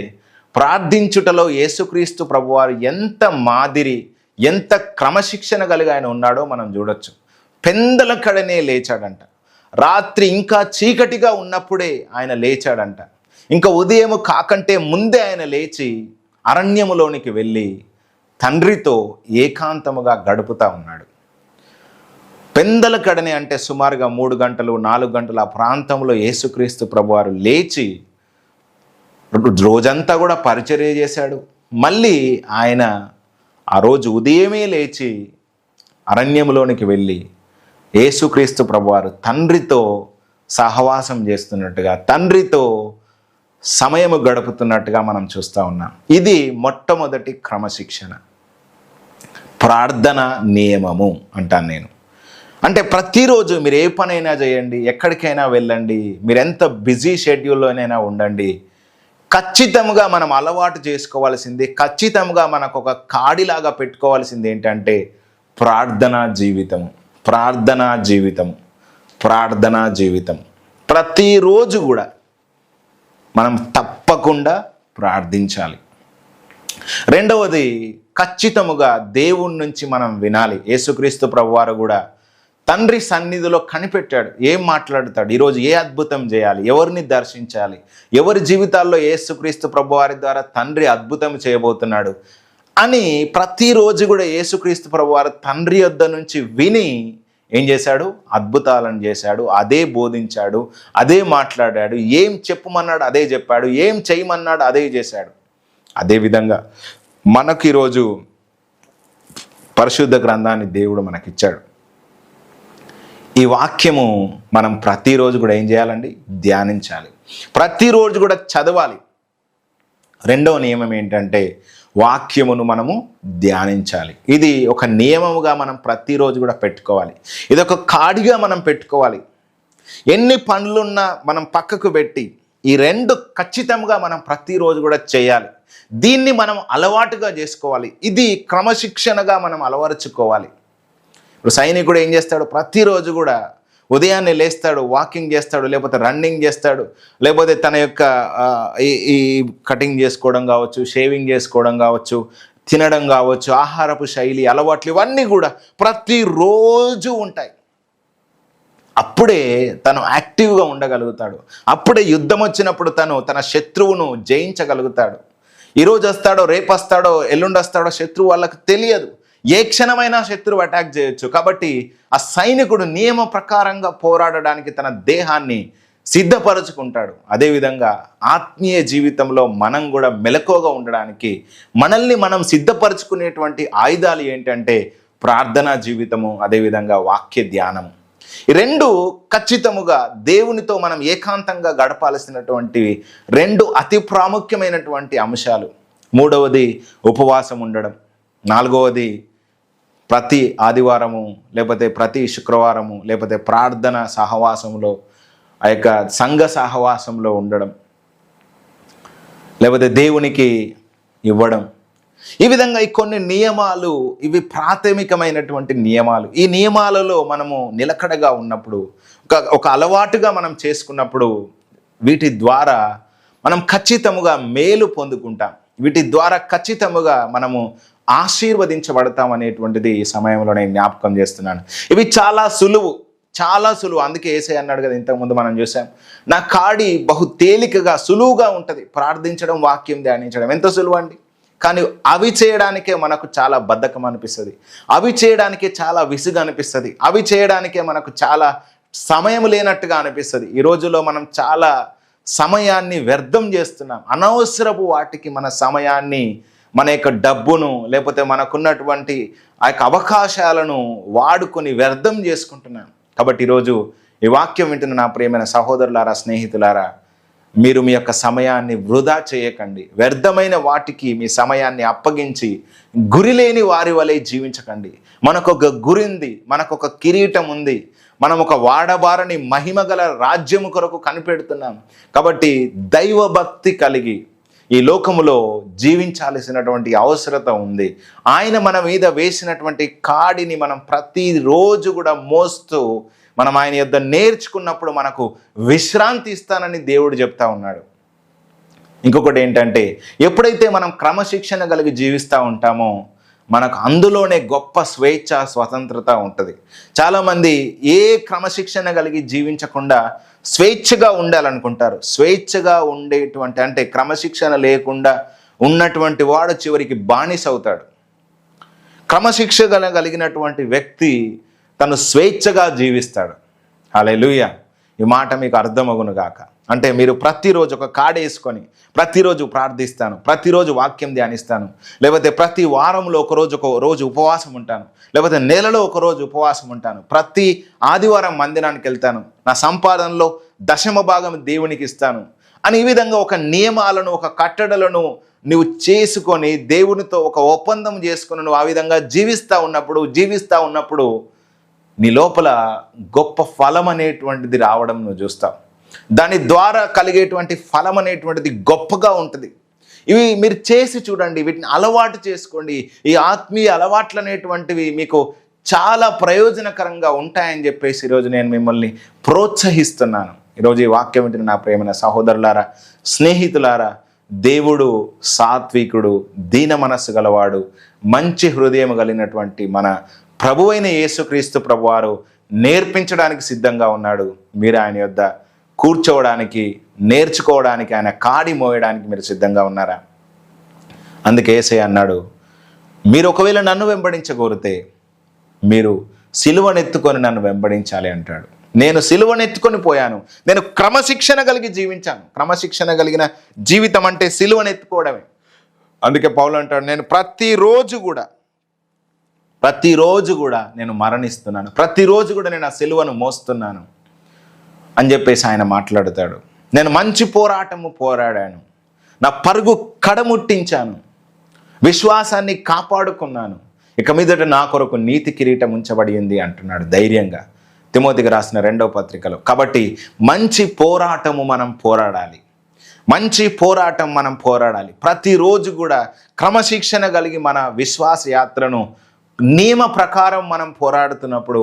ప్రార్థించుటలో యేసుక్రీస్తు ప్రభువారు ఎంత మాదిరి, ఎంత క్రమశిక్షణ కలిగి ఆయన ఉన్నాడో మనం చూడొచ్చు. పెందల కడనే లేచాడంట. రాత్రి ఇంకా చీకటిగా ఉన్నప్పుడే ఆయన లేచాడంట. ఇంకా ఉదయం కాకంటే ముందే ఆయన లేచి అరణ్యములోనికి వెళ్ళి తండ్రితో ఏకాంతముగా గడుపుతూ ఉన్నాడు. పెందల కడని అంటే సుమారుగా 3 గంటలు 4 గంటలు ఆ ప్రాంతంలో యేసుక్రీస్తు ప్రభువారు లేచి రోజంతా కూడా పరిచర్య చేశాడు. మళ్ళీ ఆయన ఆ రోజు ఉదయమే లేచి అరణ్యములోనికి వెళ్ళి యేసుక్రీస్తు ప్రభువారు తండ్రితో సహవాసం చేస్తున్నట్టుగా, తండ్రితో సమయము గడుపుతున్నట్టుగా మనం చూస్తూ ఉన్నాం. ఇది మొట్టమొదటి క్రమశిక్షణ, ప్రార్థన నియమము అంటాను నేను. అంటే ప్రతిరోజు మీరు ఏ పనైనా చేయండి, ఎక్కడికైనా వెళ్ళండి, మీరు ఎంత బిజీ షెడ్యూల్లోనైనా ఉండండి, ఖచ్చితంగా మనం అలవాటు చేసుకోవాల్సింది, ఖచ్చితంగా మనకు ఒక కాడిలాగా పెట్టుకోవాల్సింది ఏంటంటే ప్రార్థనా జీవితము, ప్రార్థనా జీవితం, ప్రార్థనా జీవితం. ప్రతిరోజు కూడా మనం తప్పకుండా ప్రార్థించాలి. రెండవది, ఖచ్చితముగా దేవుని నుంచి మనం వినాలి. యేసుక్రీస్తు ప్రభువారు కూడా తండ్రి సన్నిధిలో కనిపెట్టాడు. ఏం మాట్లాడతాడు, ఈరోజు ఏ అద్భుతం చేయాలి, ఎవరిని దర్శించాలి, ఎవరి జీవితాల్లో యేసుక్రీస్తు ప్రభువారి ద్వారా తండ్రి అద్భుతం చేయబోతున్నాడు అని ప్రతిరోజు కూడా యేసుక్రీస్తు ప్రభువారు తండ్రి యొద్ద నుంచి విని ఏం చేశాడు, అద్భుతాలను చేశాడు, అదే బోధించాడు, అదే మాట్లాడాడు, ఏం చెప్పమన్నాడు అదే చెప్పాడు, ఏం చేయమన్నాడు అదే చేశాడు. అదేవిధంగా మనకు ఈరోజు పరిశుద్ధ గ్రంథాన్ని దేవుడు మనకిచ్చాడు. ఈ వాక్యము మనం ప్రతిరోజు కూడా ఏం చేయాలండి, ధ్యానించాలి, ప్రతిరోజు కూడా చదవాలి. రెండవ నియమం ఏంటంటే వాక్యమును మనము ధ్యానించాలి. ఇది ఒక నియమముగా మనం ప్రతిరోజు కూడా పెట్టుకోవాలి. ఇది ఒక కాడిగా మనం పెట్టుకోవాలి. ఎన్ని పనులున్నా మనం పక్కకు పెట్టి ఈ రెండు ఖచ్చితంగా మనం ప్రతిరోజు కూడా చేయాలి. దీన్ని మనం అలవాటుగా చేసుకోవాలి. ఇది క్రమశిక్షణగా మనం అలవరుచుకోవాలి. ఇప్పుడు సైనికుడు ఏం చేస్తాడు? ప్రతిరోజు కూడా ఉదయాన్నే లేస్తాడు, వాకింగ్ చేస్తాడు, లేకపోతే రన్నింగ్ చేస్తాడు, లేకపోతే తన యొక్క ఈ కటింగ్ చేసుకోవడం కావచ్చు, షేవింగ్ చేసుకోవడం కావచ్చు, తినడం కావచ్చు, ఆహారపు శైలి అలవాట్లు ఇవన్నీ కూడా ప్రతిరోజు ఉంటాయి. అప్పుడే తను యాక్టివ్గా ఉండగలుగుతాడు. అప్పుడే యుద్ధం వచ్చినప్పుడు తన శత్రువును జయించగలుగుతాడు. ఈరోజు వస్తాడో, రేపు వస్తాడో, ఎల్లుండి వస్తాడో శత్రువు వాళ్ళకు తెలియదు. ఏ క్షణమైనా శత్రువు అటాక్ చేయొచ్చు. కాబట్టి ఆ సైనికుడు నియమ ప్రకారంగా పోరాడడానికి తన దేహాన్ని సిద్ధపరచుకుంటాడు. అదేవిధంగా ఆత్మీయ జీవితంలో మనం కూడా మెలకువగా ఉండడానికి మనల్ని మనం సిద్ధపరచుకునేటువంటి ఆయుధాలు ఏంటంటే ప్రార్థనా జీవితము, అదేవిధంగా వాక్య ధ్యానము. ఈ రెండు ఖచ్చితముగా దేవునితో మనం ఏకాంతంగా గడపాల్సినటువంటి రెండు అతి ప్రాముఖ్యమైనటువంటి అంశాలు. మూడవది ఉపవాసం ఉండడం. నాలుగవది ప్రతి ఆదివారము, లేకపోతే ప్రతి శుక్రవారము, లేకపోతే ప్రార్థన సహవాసంలో, ఆ యొక్క సంఘ సహవాసంలో ఉండడం, లేకపోతే దేవునికి ఇవ్వడం. ఈ విధంగా ఈ కొన్ని నియమాలు, ఇవి ప్రాథమికమైనటువంటి నియమాలు. ఈ నియమాలలో మనము నిలకడగా ఉన్నప్పుడు, ఒక అలవాటుగా మనం చేసుకున్నప్పుడు వీటి ద్వారా మనం ఖచ్చితముగా మేలు పొందుకుంటాం. వీటి ద్వారా ఖచ్చితముగా మనము ఆశీర్వదించబడతాం అనేటువంటిది ఈ సమయంలో నేను జ్ఞాపకం చేస్తున్నాను. ఇవి చాలా సులువు. అందుకే యేసయ్య అన్నాడు కదా, ఇంతకుముందు మనం చూసాం, నా కాడి బహు తేలికగా సులువుగా ఉంటుంది. ప్రార్థించడం, వాక్యం ధ్యానించడం ఎంత సులువు అండి. కానీ అవి చేయడానికే మనకు చాలా బద్ధకం అనిపిస్తుంది. అవి చేయడానికే చాలా విసుగు అనిపిస్తుంది. అవి చేయడానికే మనకు చాలా సమయం లేనట్టుగా అనిపిస్తుంది. ఈ రోజుల్లో మనం చాలా సమయాన్ని వ్యర్థం చేస్తున్నాం. అనవసరపు వాటికి మన సమయాన్ని, మన యొక్క డబ్బును, లేకపోతే మనకున్నటువంటి ఆ యొక్క అవకాశాలను వాడుకొని వ్యర్థం చేసుకుంటున్నాం. కాబట్టి ఈరోజు ఈ వాక్యం వింటున్న నా ప్రియమైన సహోదరులారా, స్నేహితులారా, మీరు మీ యొక్క సమయాన్ని వృధా చేయకండి. వ్యర్థమైన వాటికి మీ సమయాన్ని అప్పగించి గురిలేని వారి వలె జీవించకండి. మనకొక గురి ఉంది, మనకొక కిరీటం ఉంది, మనం ఒక వాడబారని మహిమగల రాజ్యము కొరకు కనిపెడుతున్నాం. కాబట్టి దైవభక్తి కలిగి ఈ లోకములో జీవించాల్సినటువంటి అవసరత ఉంది. ఆయన మన మీద వేసినటువంటి కాడిని మనం ప్రతిరోజు కూడా మోస్తూ మనం ఆయన యొద్ద నేర్చుకున్నప్పుడు మనకు విశ్రాంతి ఇస్తానని దేవుడు చెప్తా ఉన్నాడు. ఇంకొకటి ఏంటంటే, ఎప్పుడైతే మనం క్రమశిక్షణ కలిగి జీవిస్తూ ఉంటామో మనకు అందులోనే గొప్ప స్వేచ్ఛ, స్వతంత్రత ఉంటుంది. చాలామంది ఏ క్రమశిక్షణ కలిగి జీవించకుండా స్వేచ్ఛగా ఉండాలనుకుంటారు. స్వేచ్ఛగా ఉండేటువంటి, అంటే క్రమశిక్షణ లేకుండా ఉన్నటువంటి వాడు చివరికి బానిస అవుతాడు. క్రమశిక్షణ కలిగినటువంటి వ్యక్తి తను స్వేచ్ఛగా జీవిస్తాడు. హల్లెలూయా. ఈ మాట మీకు అర్థమగును గాక. అంటే మీరు ప్రతిరోజు ఒక కార్డు వేసుకొని ప్రతిరోజు ప్రార్థిస్తాను, ప్రతిరోజు వాక్యం ధ్యానిస్తాను, లేకపోతే ప్రతి వారంలో ఒక రోజు ఉపవాసం ఉంటాను, లేకపోతే నెలలో ఒక రోజు ఉపవాసం ఉంటాను, ప్రతి ఆదివారం మందిరానికి వెళ్తాను, నా సంపాదనలో 10% దేవునికి ఇస్తాను అని ఈ విధంగా ఒక నియమాలను, ఒక కట్టడలను నువ్వు చేసుకొని దేవునితో ఒక ఒప్పందం చేసుకొని నువ్వు ఆ విధంగా జీవిస్తూ ఉన్నప్పుడు నీ లోపల గొప్ప ఫలం అనేటువంటిది రావడం నువ్వు చూస్తావు. దాని ద్వారా కలిగేటువంటి ఫలం అనేటువంటిది గొప్పగా ఉంటుంది. ఇవి మీరు చేసి చూడండి, వీటిని అలవాటు చేసుకోండి. ఈ ఆత్మీయ అలవాట్లు అనేటువంటివి మీకు చాలా ప్రయోజనకరంగా ఉంటాయని చెప్పేసి ఈరోజు నేను మిమ్మల్ని ప్రోత్సహిస్తున్నాను. ఈరోజు ఈ వాక్యం వింటున్న నా ప్రియమైన సహోదరులారా, స్నేహితులారా, దేవుడు సాత్వికుడు, దీన మనస్సు గలవాడు, మంచి హృదయం కలిగినటువంటి మన ప్రభువైన యేసుక్రీస్తు ప్రభువారు నేర్పించడానికి సిద్ధంగా ఉన్నాడు. మీరు ఆయన యొద్ద కూర్చోవడానికి, నేర్చుకోవడానికి, ఆయన కాడి మోయడానికి మీరు సిద్ధంగా ఉన్నారా? అందుకే యేసయ్య అన్నాడు, మీరు ఒకవేళ నన్ను వెంబడించగోరితే మీరు సిలువనెత్తుకొని నన్ను వెంబడించాలి అంటాడు. నేను సిలువనెత్తుకొని పోయాను. నేను క్రమశిక్షణ కలిగి జీవించాను. క్రమశిక్షణ కలిగిన జీవితం అంటే సిలువనెత్తుకోవడమే. అందుకే పౌలు అంటాడు, నేను ప్రతిరోజు కూడా నేను మరణిస్తున్నాను, ప్రతిరోజు కూడా నేను ఆ సిలువను మోస్తున్నాను అని చెప్పేసి ఆయన మాట్లాడతాడు. నేను మంచి పోరాటము పోరాడాను, నా పరుగు కడముట్టించాను, విశ్వాసాన్ని కాపాడుకున్నాను, ఇక మీదట నా కొరకు నీతి కిరీటం ఉంచబడింది అంటున్నాడు ధైర్యంగా తిమోతికి రాసిన 2వ పత్రికలో. కాబట్టి మంచి పోరాటము మనం పోరాడాలి. ప్రతిరోజు కూడా క్రమశిక్షణ కలిగి మన విశ్వాస యాత్రను నియమ ప్రకారం మనం పోరాడుతున్నప్పుడు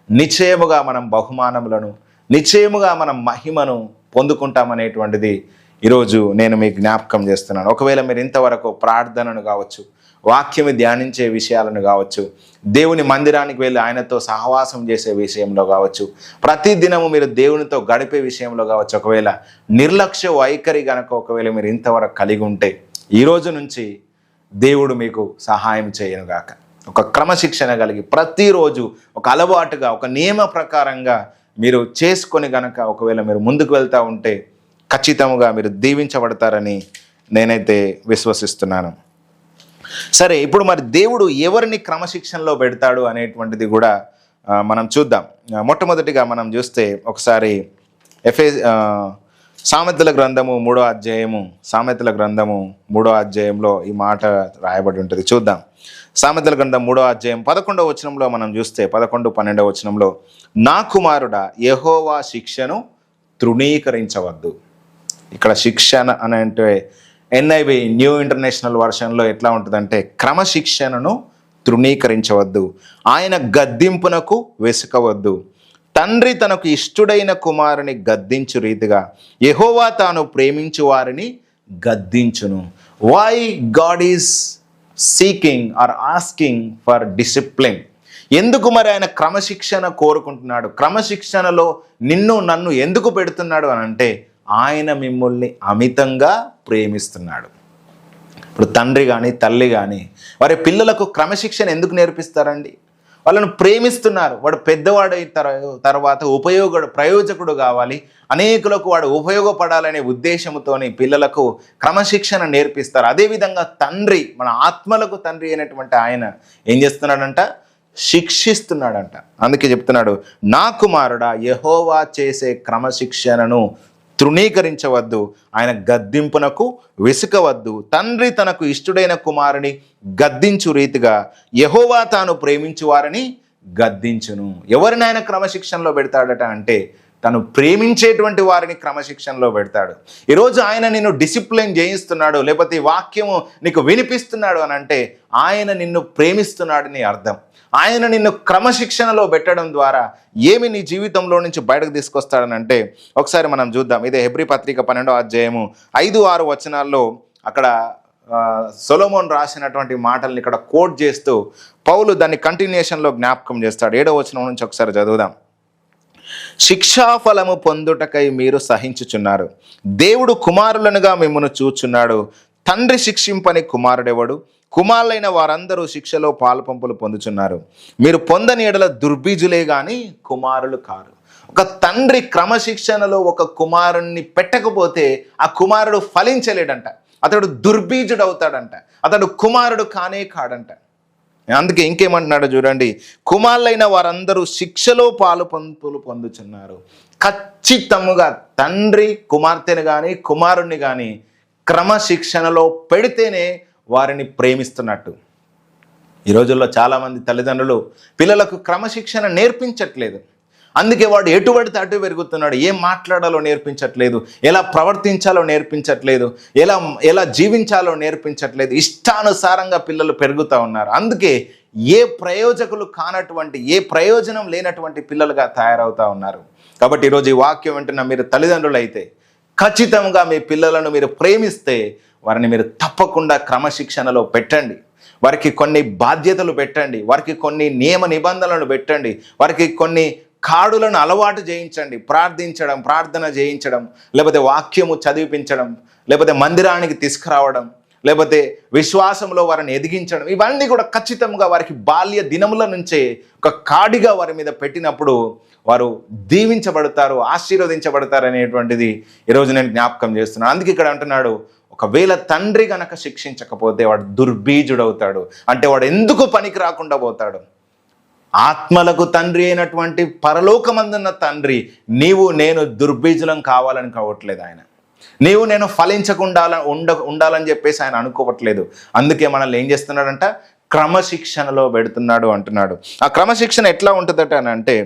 నిశ్చయముగా మనం బహుమానములను, నిశ్చయముగా మనం మహిమను పొందుకుంటామనేటువంటిది ఈరోజు నేను మీకు జ్ఞాపకం చేస్తున్నాను. ఒకవేళ మీరు ఇంతవరకు ప్రార్థనను కావచ్చు, వాక్యము ధ్యానించే విషయాలను కావచ్చు, దేవుని మందిరానికి వెళ్ళి ఆయనతో సహవాసం చేసే విషయంలో కావచ్చు, ప్రతి దినము మీరు దేవునితో గడిపే విషయంలో కావచ్చు, ఒకవేళ నిర్లక్ష్య వైఖరి కనుక ఒకవేళ మీరు ఇంతవరకు కలిగి ఉంటే ఈరోజు నుంచి దేవుడు మీకు సహాయం చేయనుగాక. ఒక క్రమశిక్షణ కలిగి ప్రతిరోజు ఒక అలవాటుగా, ఒక నియమ ప్రకారంగా మీరు చేసుకొని గనక ఒకవేళ మీరు ముందుకు వెళ్తూ ఉంటే ఖచ్చితంగా మీరు దీవించబడతారని నేనైతే విశ్వసిస్తున్నాను. సరే, ఇప్పుడు మరి దేవుడు ఎవరిని క్రమశిక్షణలో పెడతాడు అనేటువంటిది కూడా మనం చూద్దాం. మొట్టమొదటిగా మనం చూస్తే ఒకసారి సామెతల గ్రంథము 3వ అధ్యాయము, సామెతల గ్రంథము 3వ అధ్యాయంలో ఈ మాట రాయబడి ఉంటుంది. చూద్దాం. సామెతల గ్రంథం 3వ అధ్యాయం 11వ వచనంలో మనం చూస్తే 11, 12వ వచనంలో, నా కుమారుడా యెహోవా శిక్షను తృణీకరించవద్దు. ఇక్కడ శిక్షణ అని అంటే NIV న్యూ ఇంటర్నేషనల్ వర్షన్లో ఎట్లా ఉంటుందంటే క్రమశిక్షణను తృణీకరించవద్దు, ఆయన గద్దింపునకు వెసుకవద్దు. తండ్రి తనకు ఇష్టుడైన కుమారుని గద్దించు రీతిగా యెహోవా తాను ప్రేమించు వారిని గద్దించును. Why God is seeking or asking for discipline? ఎందుకు మరి ఆయన క్రమశిక్షణ కోరుకుంటున్నాడు? క్రమశిక్షణలో నిన్ను నన్ను ఎందుకు పెడుతున్నాడు అని అంటే ఆయన మిమ్మల్ని అమితంగా ప్రేమిస్తున్నాడు. ఇప్పుడు తండ్రి కానీ తల్లి కానీ వారి పిల్లలకు క్రమశిక్షణ ఎందుకు నేర్పిస్తారండి? వాళ్ళను ప్రేమిస్తున్నారు. వాడు పెద్దవాడైన తర్వాత ప్రయోజకుడు కావాలి, అనేకులకు వాడు ఉపయోగపడాలనే ఉద్దేశంతోని పిల్లలకు క్రమశిక్షణ నేర్పిస్తారు. అదేవిధంగా తండ్రి, మన ఆత్మలకు తండ్రి అయినటువంటి ఆయన ఏం చేస్తున్నాడంట? శిక్షిస్తున్నాడంట. అందుకే చెప్తున్నాడు, నా కుమారుడా యెహోవా చేసే క్రమశిక్షణను తృణీకరించవద్దు, ఆయన గద్దింపునకు వెసుకవద్దు. తండ్రి తనకు ఇష్టుడైన కుమారుని గద్దించు రీతిగా యెహోవా తాను ప్రేమించు వారిని గద్దించును. ఎవరిని ఆయన క్రమశిక్షణలో పెడతాడట అంటే తను ప్రేమించేటువంటి వారిని క్రమశిక్షణలో పెడతాడు. ఈరోజు ఆయన నిన్ను డిసిప్లిన్ చేయిస్తున్నాడు, లేకపోతే వాక్యము నీకు వినిపిస్తున్నాడు అని అంటే ఆయన నిన్ను ప్రేమిస్తున్నాడని అర్థం. ఆయన నిన్ను క్రమశిక్షణలో పెట్టడం ద్వారా ఏమి నీ జీవితంలో నుంచి బయటకు తీసుకొస్తాడని అంటే ఒకసారి మనం చూద్దాం. ఇదే హెబ్రీ పత్రిక 12వ అధ్యాయము 5-6 వచనాల్లో అక్కడ సొలొమోన్ రాసినటువంటి మాటల్ని ఇక్కడ కోట్ చేస్తూ పౌలు దాన్ని కంటిన్యూషన్లో జ్ఞాపకం చేస్తాడు. 7వ వచనం నుంచి ఒకసారి చదువుదాం. శిక్షాఫలము పొందుటకై మీరు సహించుచున్నారు, దేవుడు కుమారులనుగా మిమ్మును చూచున్నాడు. తండ్రి శిక్షింపని కుమారుడెవడు? కుమారులైన వారందరూ శిక్షలో పాలుపంపులు పొందుచున్నారు. మీరు పొందని ఎడల దుర్బీజులే గాని కుమారులు కారు. ఒక తండ్రి క్రమశిక్షణలో ఒక కుమారుణ్ణి పెట్టకపోతే ఆ కుమారుడు ఫలించలేడంట, అతడు దుర్బీజుడు అవుతాడంట, అతడు కుమారుడు కానే కాడంట. అందుకే ఇంకేమంటున్నాడో చూడండి, కుమారులైన వారందరూ శిక్షలో పాలుపంపులు పొందుచున్నారు. ఖచ్చితంగా తండ్రి కుమార్తెను కానీ కుమారుణ్ణి కానీ క్రమశిక్షణలో పెడితేనే వారిని ప్రేమిస్తున్నట్టు. ఈ రోజుల్లో చాలామంది తల్లిదండ్రులు పిల్లలకు క్రమశిక్షణ నేర్పించట్లేదు. అందుకే వాడు ఎటు పడితే అటు పెరుగుతున్నాడు. ఏం మాట్లాడాలో నేర్పించట్లేదు, ఎలా ప్రవర్తించాలో నేర్పించట్లేదు, ఎలా జీవించాలో నేర్పించట్లేదు. ఇష్టానుసారంగా పిల్లలు పెరుగుతూ ఉన్నారు. అందుకే ఏ ప్రయోజకులు కానటువంటి, ఏ ప్రయోజనం లేనటువంటి పిల్లలుగా తయారవుతూ ఉన్నారు. కాబట్టి ఈరోజు ఈ వాక్యం వింటున్న మీరు తల్లిదండ్రులు అయితే ఖచ్చితంగా మీ పిల్లలను మీరు ప్రేమిస్తే వారిని మీరు తప్పకుండా క్రమశిక్షణలో పెట్టండి. వారికి కొన్ని బాధ్యతలు పెట్టండి, వారికి కొన్ని నియమ నిబంధనలు పెట్టండి, వారికి కొన్ని కాడులను అలవాటు చేయించండి. ప్రార్థన చేయించడం, లేకపోతే వాక్యము చదివించడం, లేకపోతే మందిరానికి తీసుకురావడం, లేకపోతే విశ్వాసంలో వారిని ఎదిగించడం, ఇవన్నీ కూడా ఖచ్చితంగా వారికి బాల్య దినముల నుంచే ఒక కాడిగా వారి మీద పెట్టినప్పుడు వారు దీవించబడతారు, ఆశీర్వదించబడతారు అనేటువంటిది ఈరోజు నేను జ్ఞాపకం చేస్తున్నాను. అందుకే ఇక్కడ అంటున్నాడు, ఒకవేళ తండ్రి గనక శిక్షించకపోతే వాడు దుర్బీజుడవుతాడు. అంటే వాడు ఎందుకు పనికి రాకుండా పోతాడు? ఆత్మలకు తండ్రి అయినటువంటి పరలోకమందున్న తండ్రి నీవు నేను దుర్బీజులం కావాలని కావట్లేదు ఆయన. నీవు నేను ఫలించకుండా ఉండాలని చెప్పేసి ఆయన అనుకోవట్లేదు. అందుకే మనల్ని ఏం చేస్తున్నాడంట? క్రమశిక్షణలో పెడుతున్నాడు అంటున్నాడు. ఆ క్రమశిక్షణ ఎట్లా ఉంటుందట అని అంటే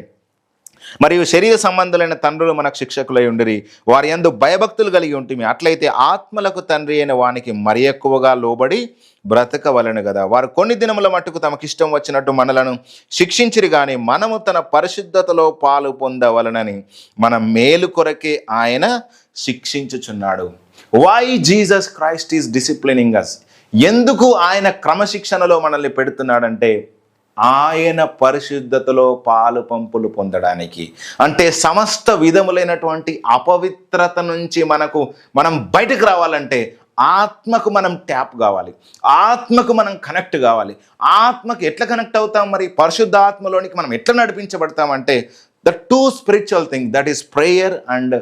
మరియు శరీర సంబంధులైన తండ్రులు మనకు శిక్షకులై ఉండిరి, వారి యందు భయభక్తులు కలిగి ఉంటుంది. అట్లయితే ఆత్మలకు తండ్రి అయిన వానికి మరి ఎక్కువగా లోబడి బ్రతకవలను కదా. వారు కొన్ని దినముల మట్టుకు తమకిష్టం వచ్చినట్టు మనలను శిక్షించిరి, కానీ మనము తన పరిశుద్ధతలో పాలు పొందవలనని మన మేలు కొరకే ఆయన శిక్షించుచున్నాడు. Why Jesus Christ is disciplining us? ఎందుకు ఆయన క్రమశిక్షణలో మనల్ని పెడుతున్నాడంటే ఆయన పరిశుద్ధతలో పాలు పంపులు పొందడానికి. అంటే సమస్త విధములైనటువంటి అపవిత్రత నుంచి మనం బయటకు రావాలంటే ఆత్మకు మనం ట్యాప్ కావాలి, ఆత్మకు మనం కనెక్ట్ కావాలి. ఆత్మకు ఎట్లా కనెక్ట్ అవుతాం? మరి పరిశుద్ధ ఆత్మలోనికి మనం ఎట్లా నడిపించబడతామంటే the two spiritual thing, that is prayer and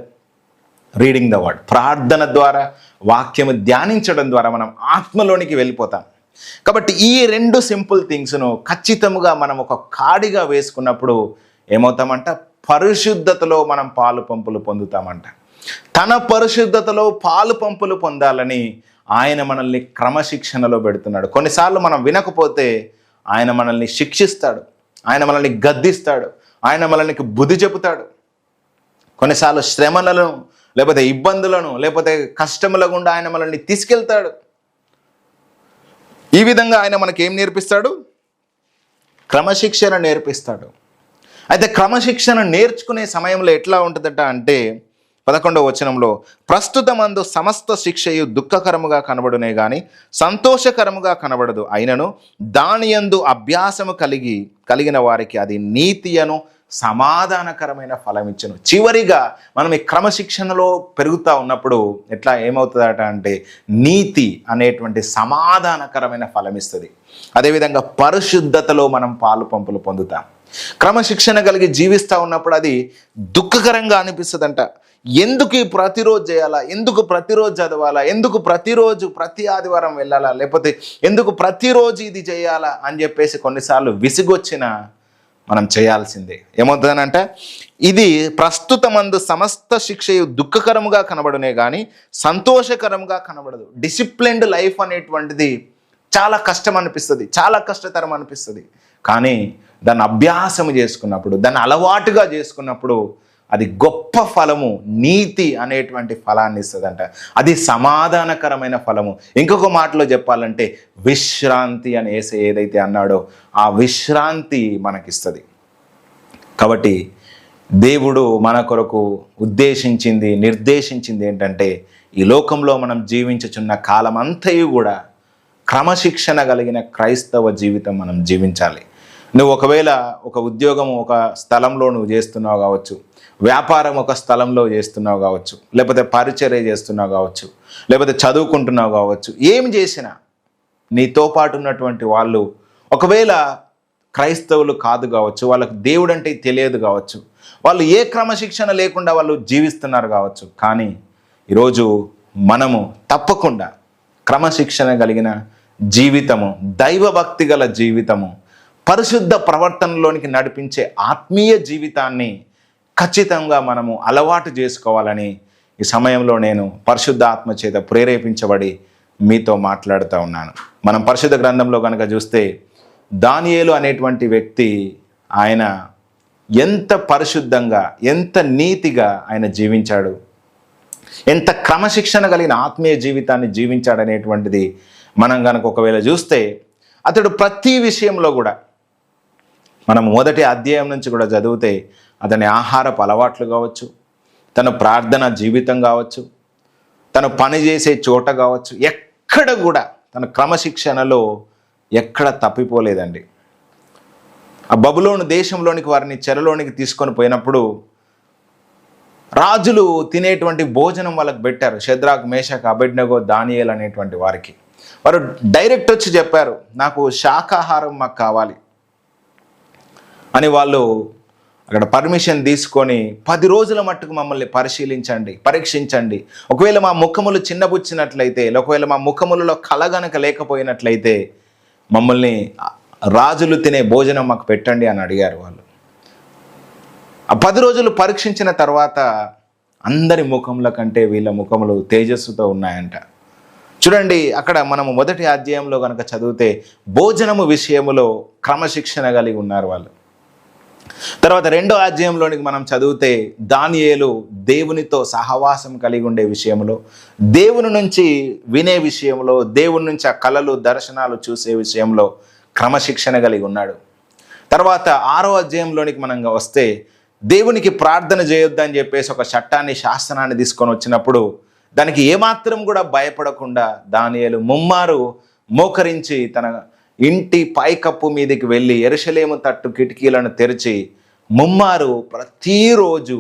reading the word. ప్రార్థన ద్వారా, వాక్యము ధ్యానించడం ద్వారా మనం ఆత్మలోనికి వెళ్ళిపోతాం. కాబట్టి ఈ రెండు సింపుల్ థింగ్స్ను ఖచ్చితంగా మనం ఒక కాడిగా వేసుకున్నప్పుడు ఏమవుతామంట? పరిశుద్ధతలో మనం పాలు పంపులు పొందుతామంట. తన పరిశుద్ధతలో పాలు పంపులు పొందాలని ఆయన మనల్ని క్రమశిక్షణలో పెడుతున్నాడు. కొన్నిసార్లు మనం వినకపోతే ఆయన మనల్ని శిక్షిస్తాడు, ఆయన మనల్ని గద్దిస్తాడు, ఆయన మనల్ని బుద్ధి చెబుతాడు. కొన్నిసార్లు శ్రమలను, లేకపోతే ఇబ్బందులను, లేకపోతే కష్టముల గుండా ఆయన మనల్ని తీసుకెళ్తాడు. ఈ విధంగా ఆయన మనకేం నేర్పిస్తాడు? క్రమశిక్షణ నేర్పిస్తాడు. అయితే క్రమశిక్షణ నేర్చుకునే సమయంలో ఎట్లా ఉంటుందట అంటే 11వ వచనంలో, ప్రస్తుతమందు సమస్త శిక్షయు దుఃఖకరముగా కనబడునే గాని సంతోషకరముగా కనబడదు, అయినను దాని యందు అభ్యాసము కలిగిన వారికి అది నీతియను సమాధానకరమైన ఫలం ఇచ్చును. చివరిగా మనం ఈ క్రమశిక్షణలో పెరుగుతూ ఉన్నప్పుడు ఏమవుతుందట అంటే నీతి అనేటువంటి సమాధానకరమైన ఫలం ఇస్తుంది. అదేవిధంగా పరిశుద్ధతలో మనం పాలు పంపులు పొందుతాం. క్రమశిక్షణ కలిగి జీవిస్తూ ఉన్నప్పుడు అది దుఃఖకరంగా అనిపిస్తుందంట. ఎందుకు ప్రతిరోజు చేయాలా? ఎందుకు ప్రతిరోజు చదవాలా? ఎందుకు ప్రతిరోజు ప్రతి ఆదివారం వెళ్ళాలా? లేకపోతే ఎందుకు ప్రతిరోజు ఇది చేయాలా అని చెప్పేసి కొన్నిసార్లు విసిగొచ్చిన మనం చేయాల్సిందే. ఏమవుతుందనంటే ఇది ప్రస్తుతమందు సమస్త శిక్షయు దుఃఖకరముగా కనబడునే కానీ సంతోషకరంగా కనబడదు. డిసిప్లిన్డ్ లైఫ్ అనేటువంటిది చాలా కష్టం అనిపిస్తుంది, చాలా కష్టతరం అనిపిస్తుంది. కానీ దాన్ని అభ్యాసం చేసుకున్నప్పుడు, దాన్ని అలవాటుగా చేసుకున్నప్పుడు అది గొప్ప ఫలము, నీతి అనేటువంటి ఫలాన్ని ఇస్తుందంట. అది సమాధానకరమైన ఫలము. ఇంకొక మాటలో చెప్పాలంటే విశ్రాంతి అని యేసయ్య ఏదైతే అన్నాడో ఆ విశ్రాంతి మనకిస్తుంది. కాబట్టి దేవుడు మన కొరకు ఉద్దేశించింది, నిర్దేశించింది ఏంటంటే ఈ లోకంలో మనం జీవించుచున్న కాలం అంతయు కూడా క్రమశిక్షణ కలిగిన క్రైస్తవ జీవితం మనం జీవించాలి. నువ్వు ఒకవేళ ఒక ఉద్యోగం ఒక స్థలంలో నువ్వు చేస్తున్నావు కావచ్చు, వ్యాపారం ఒక స్థలంలో చేస్తున్నావు కావచ్చు, లేకపోతే పరిచర్య చేస్తున్నావు కావచ్చు, లేకపోతే చదువుకుంటున్నావు కావచ్చు, ఏం చేసినా నీతో పాటు ఉన్నటువంటి వాళ్ళు ఒకవేళ క్రైస్తవులు కాదు కావచ్చు, వాళ్ళకు దేవుడు అంటే తెలియదు కావచ్చు, వాళ్ళు ఏ క్రమశిక్షణ లేకుండా వాళ్ళు జీవిస్తున్నారు కావచ్చు. కానీ ఈరోజు మనము తప్పకుండా క్రమశిక్షణ కలిగిన జీవితము, దైవభక్తి గల జీవితము, పరిశుద్ధ ప్రవర్తనలోనికి నడిపించే ఆత్మీయ జీవితాన్ని ఖచ్చితంగా మనము అలవాటు చేసుకోవాలని ఈ సమయంలో నేను పరిశుద్ధ ఆత్మ చేత ప్రేరేపించబడి మీతో మాట్లాడుతూ ఉన్నాను. మనం పరిశుద్ధ గ్రంథంలో కనుక చూస్తే దానియేలు అనేటువంటి వ్యక్తి ఆయన ఎంత పరిశుద్ధంగా, ఎంత నీతిగా ఆయన జీవించాడు, ఎంత క్రమశిక్షణ కలిగిన ఆత్మీయ జీవితాన్ని జీవించాడనేటువంటిది మనం కనుక ఒకవేళ చూస్తే అతడు ప్రతి విషయంలో కూడా మనం మొదటి అధ్యాయం నుంచి కూడా చదివితే అతని ఆహారపు అలవాట్లు కావచ్చు, తన ప్రార్థన జీవితం కావచ్చు, తను పనిచేసే చోట కావచ్చు, ఎక్కడ కూడా తన క్రమశిక్షణలో ఎక్కడ తప్పిపోలేదండి. ఆ బబులోను దేశంలోనికి వారిని చెరలోనికి తీసుకొని పోయినప్పుడు రాజులు తినేటువంటి భోజనం వాళ్ళకి పెట్టారు. షద్రాక్, మేషక్, అబేద్నెగో, దానియేలు అనేటువంటి వారికి వారు డైరెక్ట్ వచ్చి చెప్పారు, నాకు శాకాహారం మాకు కావాలి అని. వాళ్ళు అక్కడ పర్మిషన్ తీసుకొని 10 రోజుల మట్టుకు మమ్మల్ని పరిశీలించండి, పరీక్షించండి. ఒకవేళ మా ముఖములు చిన్నబుచ్చినట్లయితే, ఒకవేళ మా ముఖములలో కళ గనక లేకపోయినట్లయితే మమ్మల్ని రాజులు తినే భోజనం మాకు పెట్టండి అని అడిగారు వాళ్ళు. ఆ 10 రోజులు పరీక్షించిన తర్వాత అందరి ముఖముల కంటే వీళ్ళ ముఖములు తేజస్సుతో ఉన్నాయంట. చూడండి, అక్కడ మనము మొదటి అధ్యాయంలో కనుక చదివితే భోజనము విషయములో క్రమశిక్షణ కలిగి ఉన్నారు వాళ్ళు. తర్వాత 2వ అధ్యాయంలోనికి మనం చదివితే దానియేలు దేవునితో సహవాసం కలిగి ఉండే విషయంలో, దేవుని నుంచి వినే విషయంలో, దేవుని నుంచి ఆ కళలు దర్శనాలు చూసే విషయంలో క్రమశిక్షణ కలిగి ఉన్నాడు. తర్వాత 6వ అధ్యాయంలోనికి మనం వస్తే దేవునికి ప్రార్థన చేయొద్దని చెప్పేసి ఒక చట్టాన్ని, శాసనాన్ని తీసుకొని వచ్చినప్పుడు దానికి ఏమాత్రం కూడా భయపడకుండా దానియేలు ముమ్మారు మోకరించి తన ఇంటి పైకప్పు మీదకి వెళ్ళి యెరూషలేము తట్టు కిటికీలను తెరిచి ముమ్మారు ప్రతిరోజు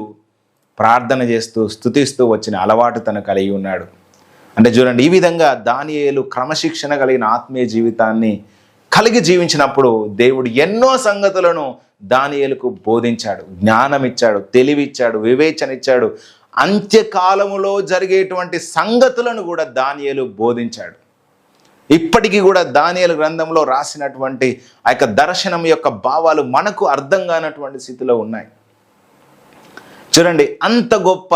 ప్రార్థన చేస్తూ స్తుతిస్తూ వచ్చిన అలవాటు తను కలిగి ఉన్నాడు. అంటే చూడండి, ఈ విధంగా దానియేలు క్రమశిక్షణ కలిగిన ఆత్మీయ జీవితాన్ని కలిగి జీవించినప్పుడు దేవుడు ఎన్నో సంగతులను దానియేలుకు బోధించాడు, జ్ఞానం ఇచ్చాడు, తెలివిచ్చాడు, వివేచన ఇచ్చాడు. అంత్యకాలములో జరిగేటువంటి సంగతులను కూడా దానియేలు బోధించాడు. ఇప్పటికీ కూడా దానియేలు గ్రంథంలో రాసినటువంటి ఆ యొక్క దర్శనం యొక్క భావాలు మనకు అర్థం కానటువంటి స్థితిలో ఉన్నాయి. చూడండి, అంత గొప్ప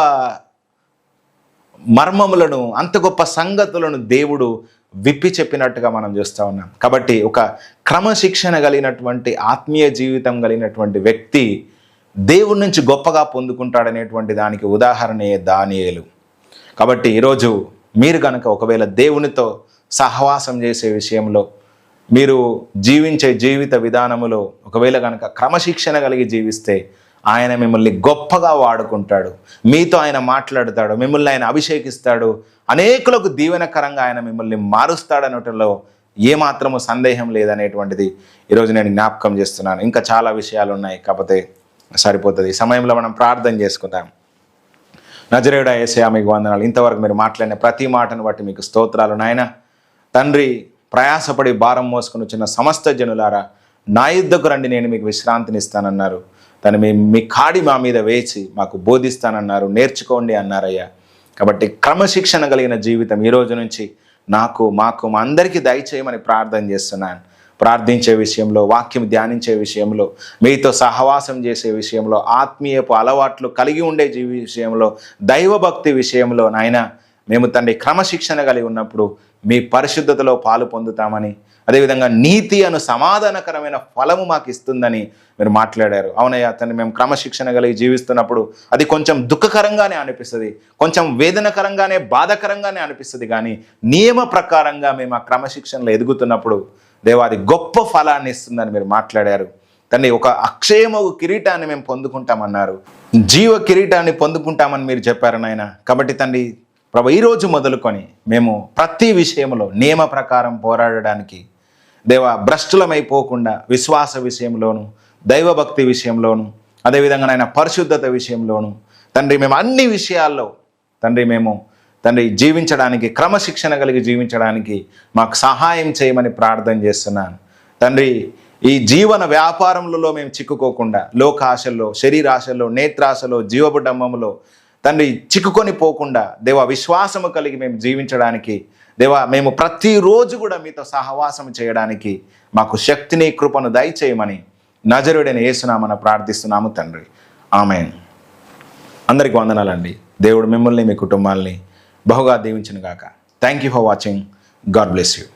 మర్మములను, అంత గొప్ప సంగతులను దేవుడు విప్పి చెప్పినట్టుగా మనం చూస్తూ ఉన్నాం. కాబట్టి ఒక క్రమశిక్షణ కలిగినటువంటి ఆత్మీయ జీవితం కలిగినటువంటి వ్యక్తి దేవుడి నుంచి గొప్పగా పొందుకుంటాడనేటువంటి దానికి ఉదాహరణే దానియేలు. కాబట్టి ఈరోజు మీరు కనుక ఒకవేళ దేవునితో సహవాసం చేసే విషయంలో, మీరు జీవించే జీవిత విధానములో ఒకవేళ కనుక క్రమశిక్షణ కలిగి జీవిస్తే ఆయన మిమ్మల్ని గొప్పగా వాడుకుంటాడు, మీతో ఆయన మాట్లాడతాడు, మిమ్మల్ని ఆయన అభిషేకిస్తాడు, అనేకులకు దీవెనకరంగా ఆయన మిమ్మల్ని మారుస్తాడనటంలో ఏమాత్రము సందేహం లేదనేటువంటిది ఈరోజు నేను జ్ఞాపకం చేస్తున్నాను. ఇంకా చాలా విషయాలు ఉన్నాయి, కాకపోతే సరిపోతుంది. ఈ సమయంలో మనం ప్రార్థన చేసుకుందాం. నజరేయుడా యేసయ్యా, మీకు వందనాలు. ఇంతవరకు మీరు మాట్లాడిన ప్రతి మాటను బట్టి మీకు స్తోత్రాలు నాయన. తండ్రి, ప్రయాసపడి భారం మోసుకుని వచ్చిన సమస్త జనులారా, నా యుద్ధకు రండి, నేను మీకు విశ్రాంతిని ఇస్తానన్నారు. తను మీ కాడి మా మీద వేసి మాకు బోధిస్తానన్నారు, నేర్చుకోండి అన్నారయ్యా. కాబట్టి క్రమశిక్షణ కలిగిన జీవితం ఈ రోజు నుంచి నాకు, మాకు, మా అందరికీ దయచేయమని ప్రార్థన చేస్తున్నాను. ప్రార్థించే విషయంలో, వాక్యం ధ్యానించే విషయంలో, మీతో సహవాసం చేసే విషయంలో, ఆత్మీయపు అలవాట్లు కలిగి ఉండే విషయంలో, దైవభక్తి విషయంలో నాయన మేము తండ్రి క్రమశిక్షణ కలిగి ఉన్నప్పుడు మీ పరిశుద్ధతలో పాలు పొందుతామని, అదేవిధంగా నీతి అను సమాధానకరమైన ఫలము మాకు ఇస్తుందని మీరు మాట్లాడారు. అవునయ్యా తండ్రి, మేము క్రమశిక్షణ కలిగి జీవిస్తున్నప్పుడు అది కొంచెం దుఃఖకరంగానే అనిపిస్తుంది, కొంచెం వేదనకరంగానే, బాధకరంగానే అనిపిస్తుంది. కానీ నియమ ప్రకారంగా మేము ఆ క్రమశిక్షణలో ఎదుగుతున్నప్పుడు దేవాది గొప్ప ఫలాన్ని ఇస్తుందని మీరు మాట్లాడారు. తండ్రి, ఒక అక్షయమగు కిరీటాన్ని మేము పొందుకుంటామన్నారు, జీవ కిరీటాన్ని పొందుకుంటామని మీరు చెప్పారు నాయన. కాబట్టి తండ్రి ప్రభు, ఈరోజు మొదలుకొని మేము ప్రతి విషయంలో నియమ ప్రకారం పోరాడడానికి దేవా భ్రష్టులమైపోకుండా విశ్వాస విషయంలోను, దైవభక్తి విషయంలోను, అదేవిధంగా నాయన పరిశుద్ధత విషయంలోను తండ్రి మేము అన్ని విషయాల్లో తండ్రి జీవించడానికి, క్రమశిక్షణ కలిగి జీవించడానికి మాకు సహాయం చేయమని ప్రార్థన చేస్తున్నాను. తండ్రి, ఈ జీవన వ్యాపారములలో మేము చిక్కుకోకుండా లోకాశల్లో, శరీరాశల్లో, నేత్రాశలో, జీవబుడ్డమ్మములో తండ్రి చిక్కుకొని పోకుండా దేవా విశ్వాసము కలిగి మేము జీవించడానికి, దేవా మేము ప్రతిరోజు కూడా మీతో సహవాసం చేయడానికి మాకు శక్తిని, కృపను దయచేయమని నజరుడైన యేసునామమున ప్రార్థిస్తున్నాము తండ్రి. ఆమేన్. అందరికీ వందనాలండి. దేవుడు మిమ్మల్ని, మీ కుటుంబాల్ని బహుగా దీవించును గాక. Thank you for watching. God bless you.